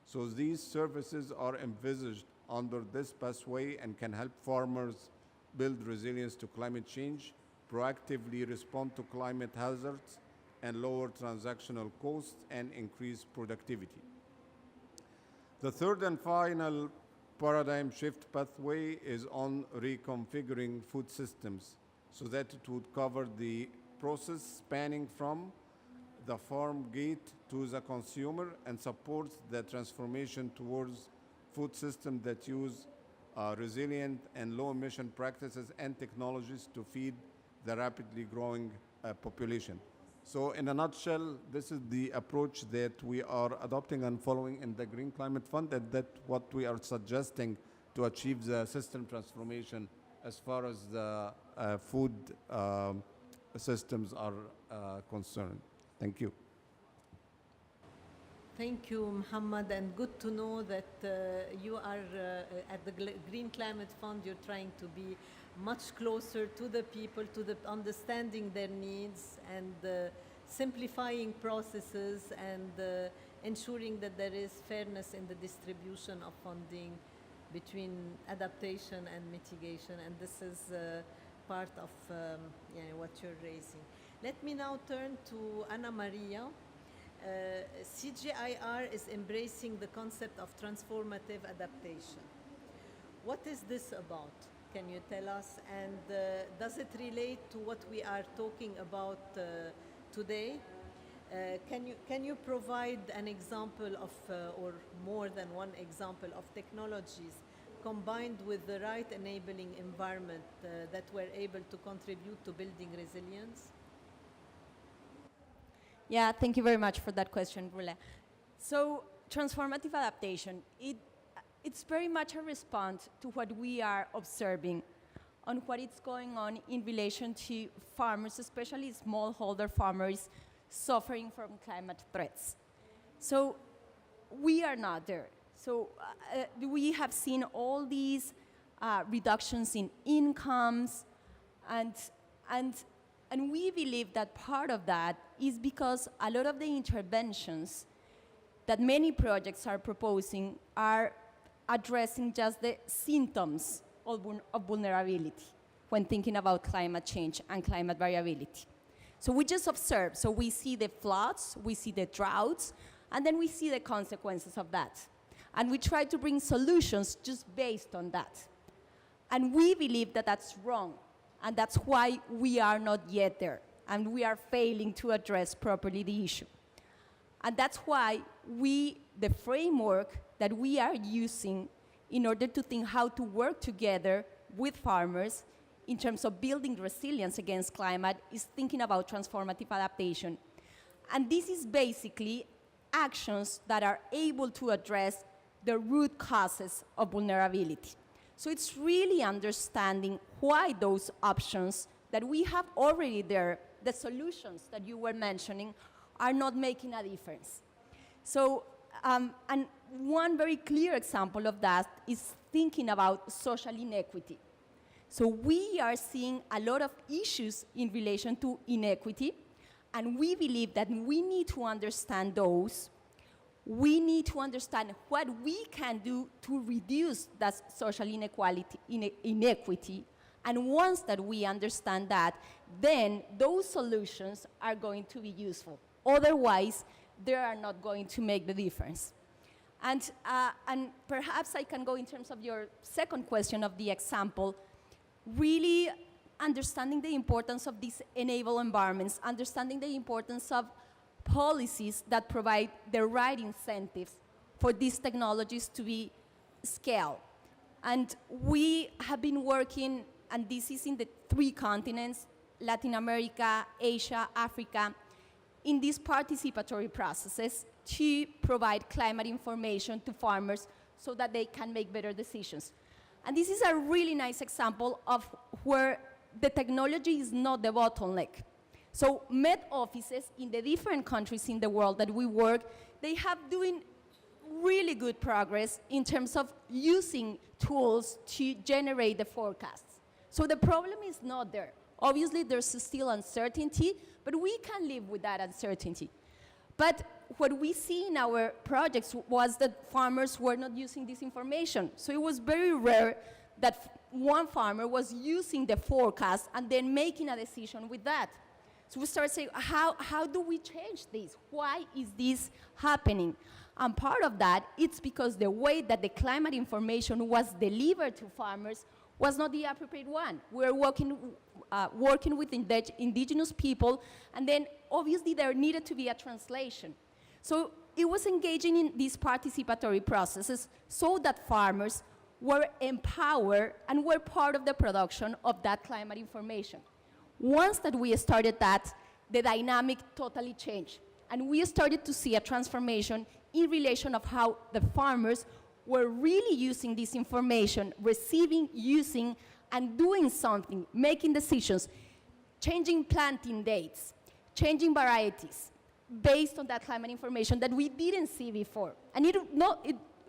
So these services are envisaged under this pathway and can help farmers build resilience to climate change, proactively respond to climate hazards, and lower transactional costs and increase productivity. The third and final paradigm shift pathway is on reconfiguring food systems so that it would cover the process spanning from the farm gate to the consumer and supports the transformation towards food systems that use resilient and low emission practices and technologies to feed the rapidly growing population. So in a nutshell, this is the approach that we are adopting and following in the Green Climate Fund, and that what we are suggesting to achieve the system transformation as far as the food systems are concerned. Thank you. Thank you, Mohammed, and good to know that you are at the Green Climate Fund. You're trying to be much closer to the people, to the understanding their needs, and simplifying processes, and ensuring that there is fairness in the distribution of funding between adaptation and mitigation. And this is part of what you're raising. Let me now turn to Anna Maria. CGIAR is embracing the concept of transformative adaptation. What is this about? Can you tell us? And does it relate to what we are talking about today? Can you provide an example of, or more than one example of technologies combined with the right enabling environment that were able to contribute to building resilience? Yeah, thank you very much for that question, Roula. So transformative adaptation, it's very much a response to what we are observing on what is going on in relation to farmers, especially smallholder farmers suffering from climate threats. So we are not there. So we have seen all these reductions in incomes, and we believe that part of that is because a lot of the interventions that many projects are proposing are addressing just the symptoms of vulnerability when thinking about climate change and climate variability. So we just observe. So we see the floods, we see the droughts, and then we see the consequences of that. And we try to bring solutions just based on that. And we believe that that's wrong. And that's why we are not yet there, and we are failing to address properly the issue. And that's why the framework that we are using in order to think how to work together with farmers in terms of building resilience against climate is thinking about transformative adaptation. And this is basically actions that are able to address the root causes of vulnerability. So it's really understanding why those options that we have already there, the solutions that you were mentioning, are not making a difference. So, and one very clear example of that is thinking about social inequity. So we are seeing a lot of issues in relation to inequity, and we believe that we need to understand those. We need to understand what we can do to reduce that social inequity. And once that we understand that, then those solutions are going to be useful. Otherwise, they are not going to make the difference. And perhaps I can go in terms of your second question of the example, really understanding the importance of these enable environments, understanding the importance of policies that provide the right incentives for these technologies to be scaled. And we have been working, and this is in the 3 continents, Latin America, Asia, Africa, in these participatory processes to provide climate information to farmers so that they can make better decisions. And this is a really nice example of where the technology is not the bottleneck. So Met offices in the different countries in the world that we work, they have doing really good progress in terms of using tools to generate the forecasts. So the problem is not there. Obviously, there's still uncertainty, but we can live with that uncertainty. But what we see in our projects was that farmers were not using this information. So it was very rare that one farmer was using the forecast and then making a decision with that. So we started saying, how do we change this? Why is this happening? And part of that, it's because the way that the climate information was delivered to farmers was not the appropriate one. We're working with indigenous people, and then obviously there needed to be a translation. So it was engaging in these participatory processes so that farmers were empowered and were part of the production of that climate information. Once that we started that, the dynamic totally changed. And we started to see a transformation in relation of how the farmers were really using this information, receiving, using, and doing something, making decisions, changing planting dates, changing varieties, based on that climate information that we didn't see before. And it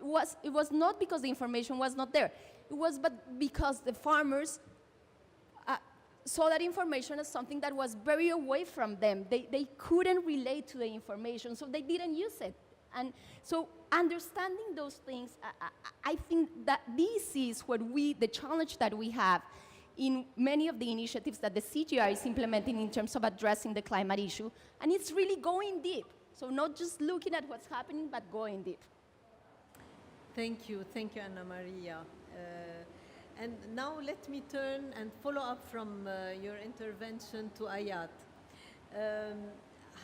was not because the information was not there. It was because the farmers saw that information as something that was very away from them. They couldn't relate to the information, so they didn't use it. And so understanding those things, I think that this is what the challenge that we have in many of the initiatives that the CGIAR is implementing in terms of addressing the climate issue. And it's really going deep. So not just looking at what's happening, but going deep. Thank you, Anna Maria. And now let me turn and follow up from your intervention to Ayat.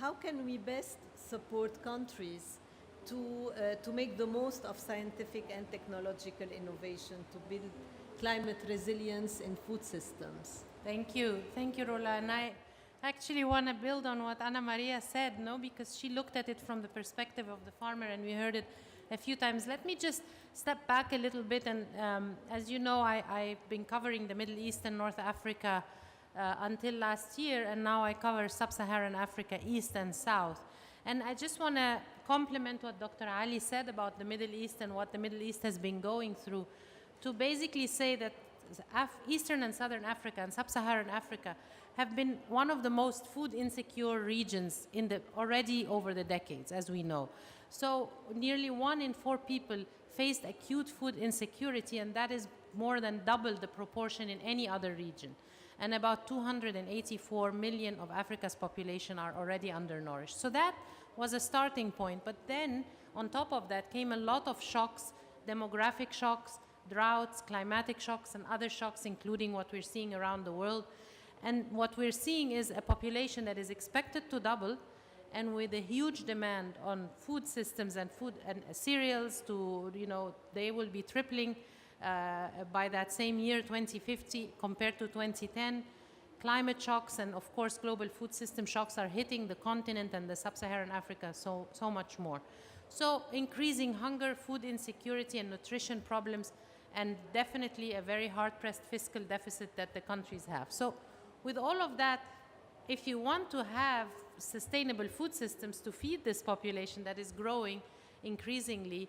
How can we best support countries to make the most of scientific and technological innovation to build climate resilience in food systems? Thank you, Roula. And I actually want to build on what Anna Maria said, because she looked at it from the perspective of the farmer, and we heard it a few times. Let me just step back a little bit, and as you know, I've been covering the Middle East and North Africa until last year, and now I cover Sub-Saharan Africa, East and South. And I just want to complement what Dr. Ali said about the Middle East and what the Middle East has been going through, to basically say that Eastern and Southern Africa and Sub-Saharan Africa have been one of the most food insecure regions already over the decades, as we know. So nearly 1 in 4 people faced acute food insecurity, and that is more than double the proportion in any other region. And about 284 million of Africa's population are already undernourished. So that was a starting point. But then, on top of that, came a lot of shocks, demographic shocks, droughts, climatic shocks, and other shocks, including what we're seeing around the world. And what we're seeing is a population that is expected to double, and with a huge demand on food systems and food and cereals they will be tripling by that same year, 2050, compared to 2010. Climate shocks and, of course, global food system shocks are hitting the continent and the Sub-Saharan Africa so much more. So increasing hunger, food insecurity, and nutrition problems, and definitely a very hard-pressed fiscal deficit that the countries have. So with all of that, if you want to have sustainable food systems to feed this population that is growing increasingly,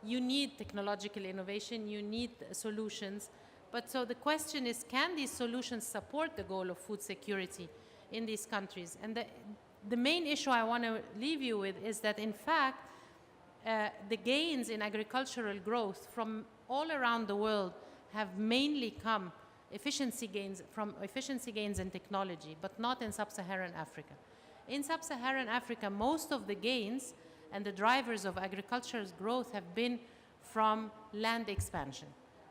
you need technological innovation, you need solutions. But so the question is, can these solutions support the goal of food security in these countries? And the main issue I want to leave you with is that, in fact, the gains in agricultural growth from all around the world have mainly come from efficiency gains in technology, but not in Sub-Saharan Africa. In Sub-Saharan Africa, most of the gains and the drivers of agricultural growth have been from land expansion.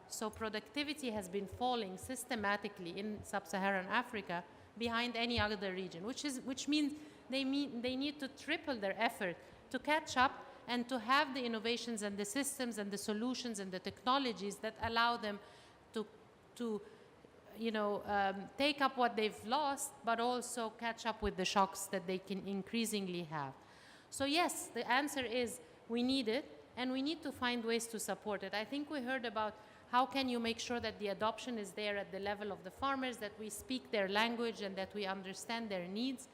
So productivity has been falling systematically in Sub-Saharan Africa behind any other region, which means they need to triple their effort to catch up and to have the innovations and the systems and the solutions and the technologies that allow them to take up what they've lost, but also catch up with the shocks that they can increasingly have. So yes, the answer is we need it, and we need to find ways to support it. I think we heard about how can you make sure that the adoption is there at the level of the farmers, that we speak their language and that we understand their needs.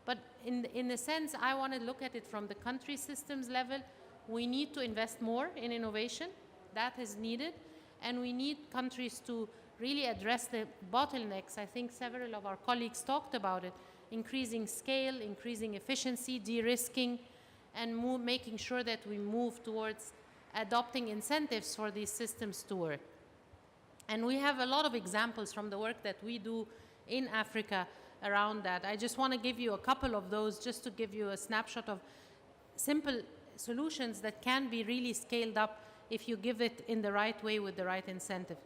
But in a sense, I want to look at it from the country systems level. We need to invest more in innovation. That is needed. And we need countries to really address the bottlenecks. I think several of our colleagues talked about it. Increasing scale, increasing efficiency, de-risking, and making sure that we move towards adopting incentives for these systems to work. And we have a lot of examples from the work that we do in Africa around that. I just want to give you a couple of those just to give you a snapshot of simple solutions that can be really scaled up if you give it in the right way with the right incentive.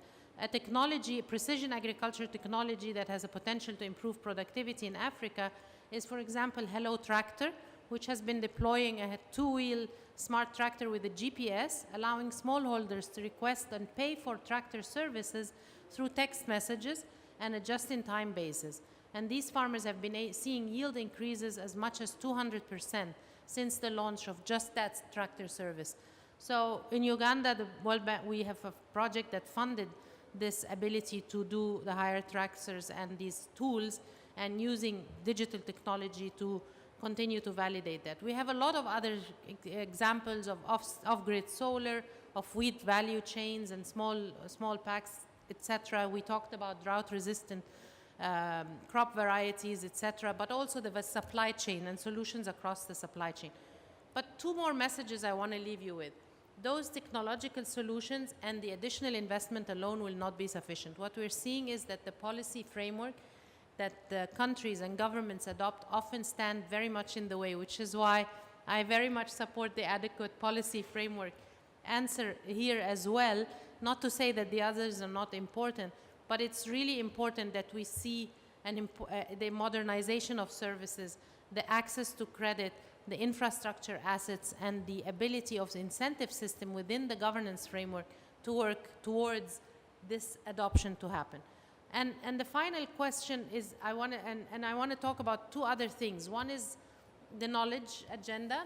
A technology, precision agriculture technology that has a potential to improve productivity in Africa is, for example, Hello Tractor, which has been deploying a two-wheel smart tractor with a GPS, allowing smallholders to request and pay for tractor services through text messages and a just-in-time basis. And these farmers have been seeing yield increases as much as 200% since the launch of just that tractor service. So in Uganda, the World Bank, we have a project that funded this ability to do the higher tractors and these tools, and using digital technology to continue to validate that. We have a lot of other examples of off-grid solar, of wheat value chains and small packs, etc. We talked about drought-resistant crop varieties, etc., but also the supply chain and solutions across the supply chain. But two more messages I want to leave you with. Those technological solutions and the additional investment alone will not be sufficient. What we're seeing is that the policy framework that the countries and governments adopt often stand very much in the way, which is why I very much support the adequate policy framework answer here as well. Not to say that the others are not important, but it's really important that we see the modernization of services, the access to credit, the infrastructure assets, and the ability of the incentive system within the governance framework to work towards this adoption to happen. And the final question is, I want to talk about two other things. One is the knowledge agenda,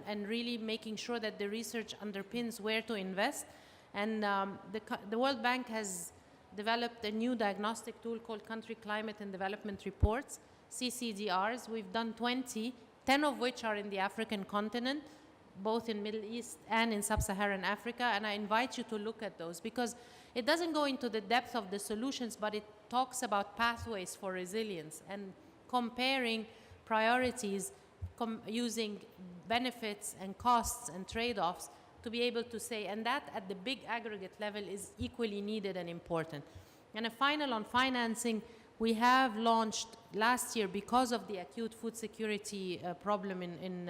and really making sure that the research underpins where to invest. And the World Bank has developed a new diagnostic tool called Country Climate and Development Reports, CGIARs. We've done 20, 10 of which are in the African continent, both in Middle East and in Sub-Saharan Africa. And I invite you to look at those, because it doesn't go into the depth of the solutions, but it talks about pathways for resilience and comparing priorities, using benefits and costs and trade-offs to be able to say, and that at the big aggregate level is equally needed and important. And a final on financing, we have launched last year, because of the acute food security problem in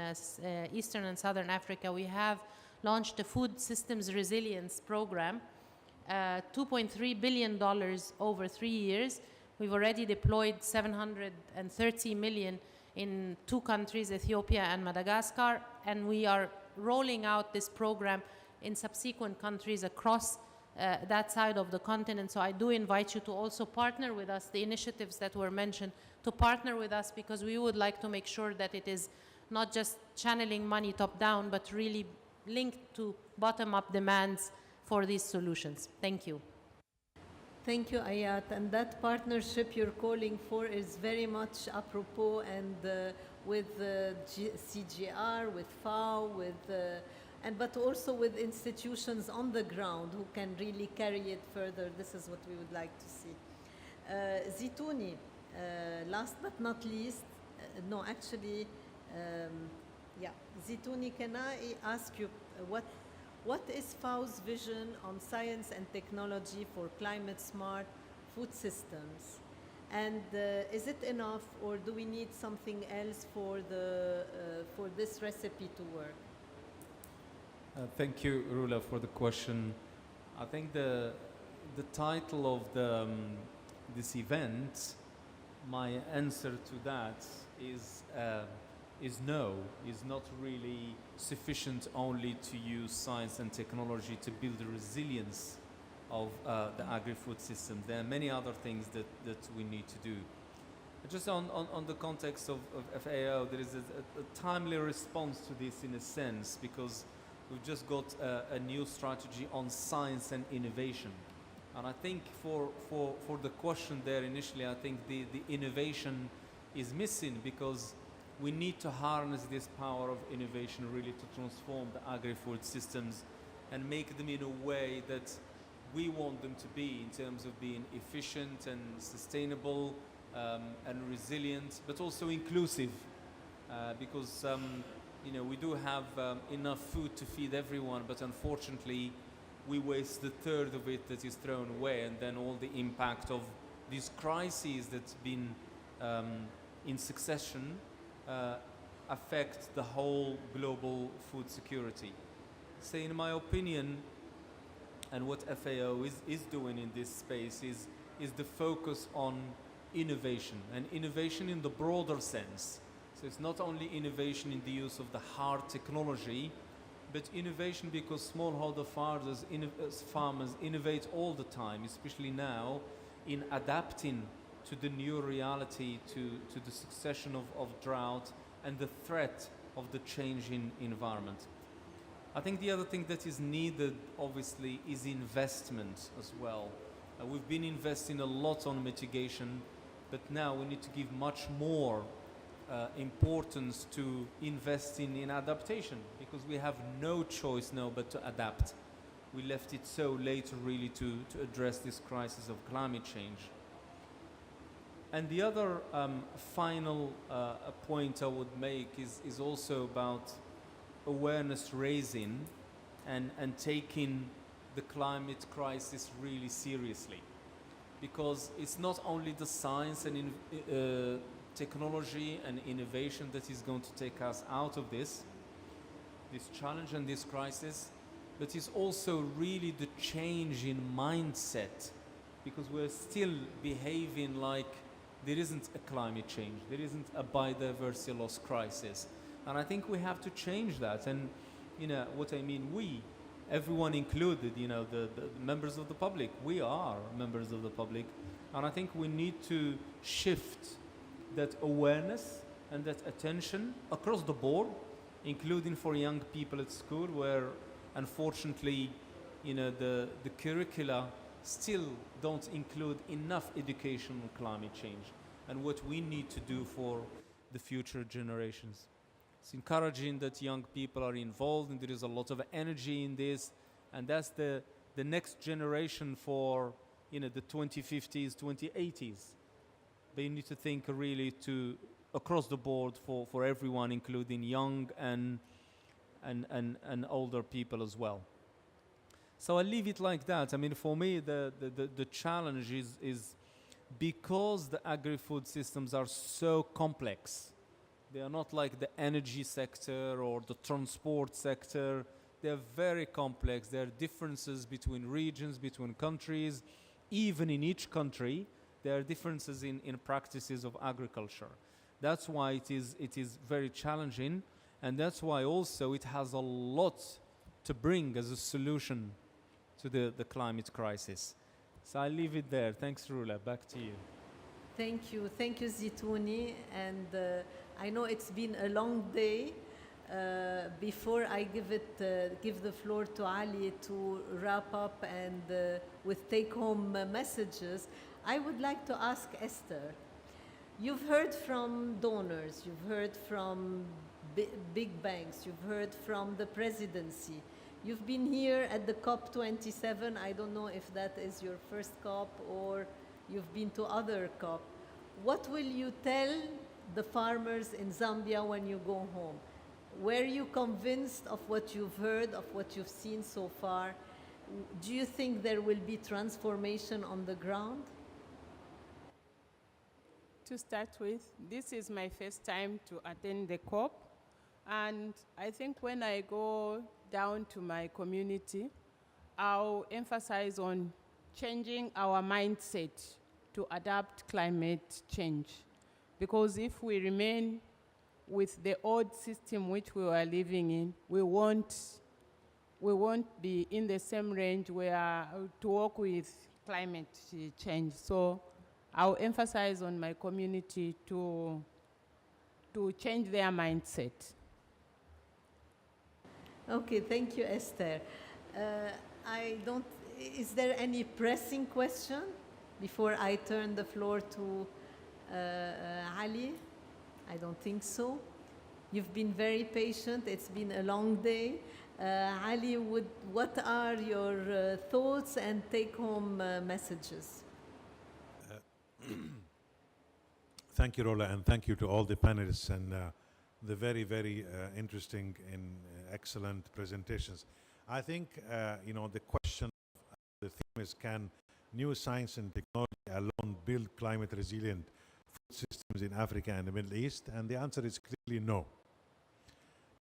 Eastern and Southern Africa, we have launched a food systems resilience program, $2.3 billion over 3 years. We've already deployed 730 million in 2 countries, Ethiopia and Madagascar, and we are rolling out this program in subsequent countries across that side of the continent. So I do invite you to also partner with us, the initiatives that were mentioned, to partner with us, because we would like to make sure that it is not just channeling money top down, but really linked to bottom-up demands for these solutions. Thank you. Thank you, Ayat. And that partnership you're calling for is very much apropos, and with CGIAR, with FAO, but also with institutions on the ground who can really carry it further. This is what we would like to see. Zitouni, last but not least, Zitouni, can I ask you what is FAO's vision on science and technology for climate-smart food systems? And is it enough, or do we need something else for this recipe to work? Thank you, Roula, for the question. I think the title of this event, my answer to that is no, is not really sufficient only to use science and technology to build the resilience of the agri-food system. There are many other things that we need to do. Just on the context of FAO, there is a timely response to this in a sense, because we've just got a new strategy on science and innovation. And I think for the question there initially, I think the innovation is missing, because we need to harness this power of innovation really to transform the agri-food systems and make them in a way that we want them to be, in terms of being efficient and sustainable and resilient, but also inclusive, because we do have enough food to feed everyone, but unfortunately we waste the third of it that is thrown away, and then all the impact of these crises that's been in succession affect the whole global food security. So in my opinion, and what FAO is doing in this space is the focus on innovation, and innovation in the broader sense. So it's not only innovation in the use of the hard technology, but innovation because smallholder farmers innovate all the time, especially now, in adapting to the new reality, to the succession of drought and the threat of the change in environment. I think the other thing that is needed, obviously, is investment as well. We've been investing a lot on mitigation, but now we need to give much more importance to investing in adaptation, because we have no choice now but to adapt. We left it so late really to address this crisis of climate change. And the other final point I would make is also about awareness raising and taking the climate crisis really seriously. Because it's not only the science and technology and innovation that is going to take us out of this challenge and this crisis, but it's also really the change in mindset, because we're still behaving like there isn't a climate change, there isn't a biodiversity loss crisis. And I think we have to change that. And you know what I mean, we, everyone included, you know, the members of the public, we are members of the public. And I think we need to shift that awareness and that attention across the board, including for young people at school, where unfortunately, you know, the curricula still don't include enough education on climate change and what we need to do for the future generations. It's encouraging that young people are involved, and there is a lot of energy in this, and that's the next generation for, you know, the 2050s, 2080s. They need to think really to across the board for everyone, including young and older people as well. So I leave it like that. I mean, for me, the challenge is because the agri-food systems are so complex. They are not like the energy sector or the transport sector. They are very complex. There are differences between regions, between countries. Even in each country, there are differences in practices of agriculture. That's why it is very challenging, and that's why also it has a lot to bring as a solution to the climate crisis. So I leave it there. Thanks, Roula. Back to you. Thank you, Zitouni, and I know it's been a long day. Before I give the floor to Ali to wrap up and with take-home messages, I would like to ask Esther. You've heard from donors, you've heard from big banks, you've heard from the presidency. You've been here at the COP27. I don't know if that is your first COP or you've been to other COP. What will you tell the farmers in Zambia when you go home? Were you convinced of what you've heard, of what you've seen so far? Do you think there will be transformation on the ground? To start with, this is my first time to attend the COP. And I think when I go down to my community, I'll emphasize on changing our mindset to adapt climate change. Because if we remain with the old system which we were living in, we won't be in the same range where to work with climate change. So I'll emphasize on my community to change their mindset. Okay, thank you, Esther. Is there any pressing question before I turn the floor to Ali? I don't think so. You've been very patient. It's been a long day. Ali, what are your thoughts and take-home messages? Thank you, Roula, and thank you to all the panelists and the very, very interesting and excellent presentations. I think, the question, the theme is, can new science and technology alone build climate resilient food systems in Africa and the Middle East? And the answer is clearly no.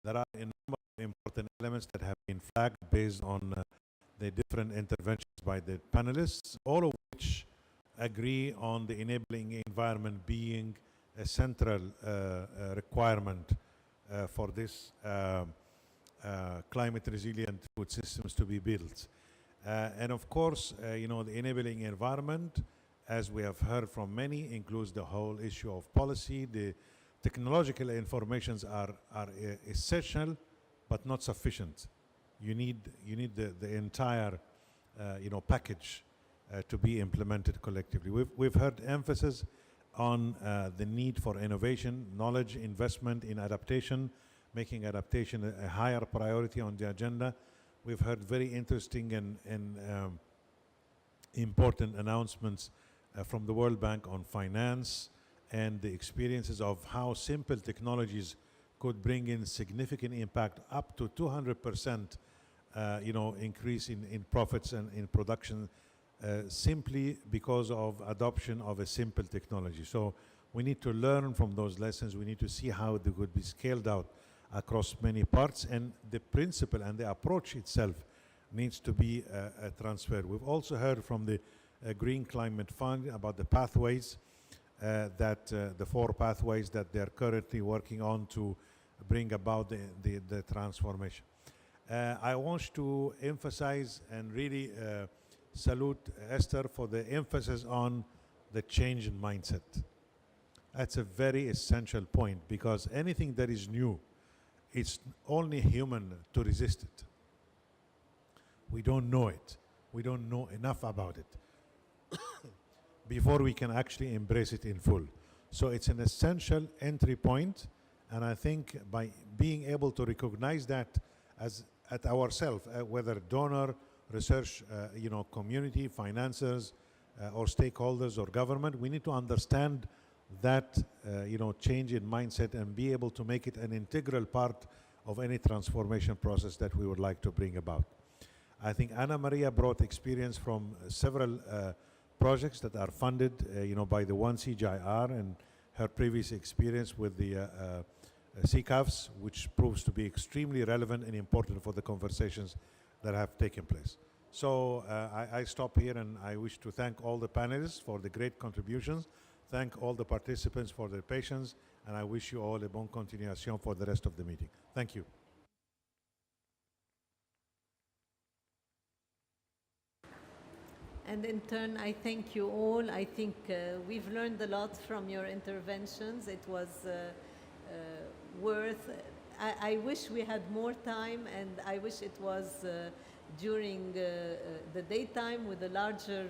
There are a number of important elements that have been flagged based on the different interventions by the panelists, all of which agree on the enabling environment being a central requirement for this climate resilient food systems to be built. And of course, the enabling environment as we have heard from many, includes the whole issue of policy. The technological informations are essential, but not sufficient. You need the entire package to be implemented collectively. We've heard emphasis on the need for innovation, knowledge, investment in adaptation, making adaptation a higher priority on the agenda. We've heard very interesting and important announcements from the World Bank on finance and the experiences of how simple technologies could bring in significant impact, up to 200% increase in profits and in production, simply because of adoption of a simple technology. So we need to learn from those lessons. We need to see how they could be scaled out across many parts, and the principle and the approach itself needs to be transferred. We've also heard from the Green Climate Fund about the pathways, the 4 pathways that they're currently working on to bring about the transformation. I want to emphasize and really salute Esther for the emphasis on the change in mindset. That's a very essential point, because anything that is new, it's only human to resist it. We don't know it. We don't know enough about it before we can actually embrace it in full. So it's an essential entry point, and I think by being able to recognize that as at ourselves, whether donor, research, community, financiers, or stakeholders or government, we need to understand that change in mindset and be able to make it an integral part of any transformation process that we would like to bring about. I think Anna Maria brought experience from several projects that are funded by the one CGIAR, and her previous experience with the CCAFs, which proves to be extremely relevant and important for the conversations that have taken place. So I stop here, and I wish to thank all the panelists for the great contributions, thank all the participants for their patience, and I wish you all a bonne continuation for the rest of the meeting. Thank you. And in turn, I thank you all. I think we've learned a lot from your interventions. It was worth. I wish we had more time, and I wish it was during the daytime with a larger,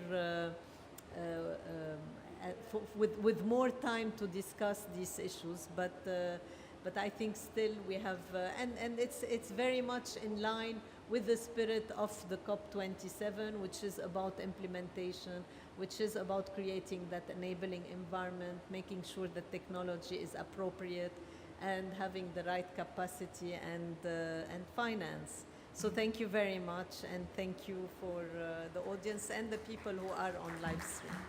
with more time to discuss these issues. But I think still we have, and it's very much in line with the spirit of the COP27, which is about implementation, which is about creating that enabling environment, making sure that technology is appropriate, and having the right capacity and finance. So thank you very much, and thank you for the audience and the people who are on live stream.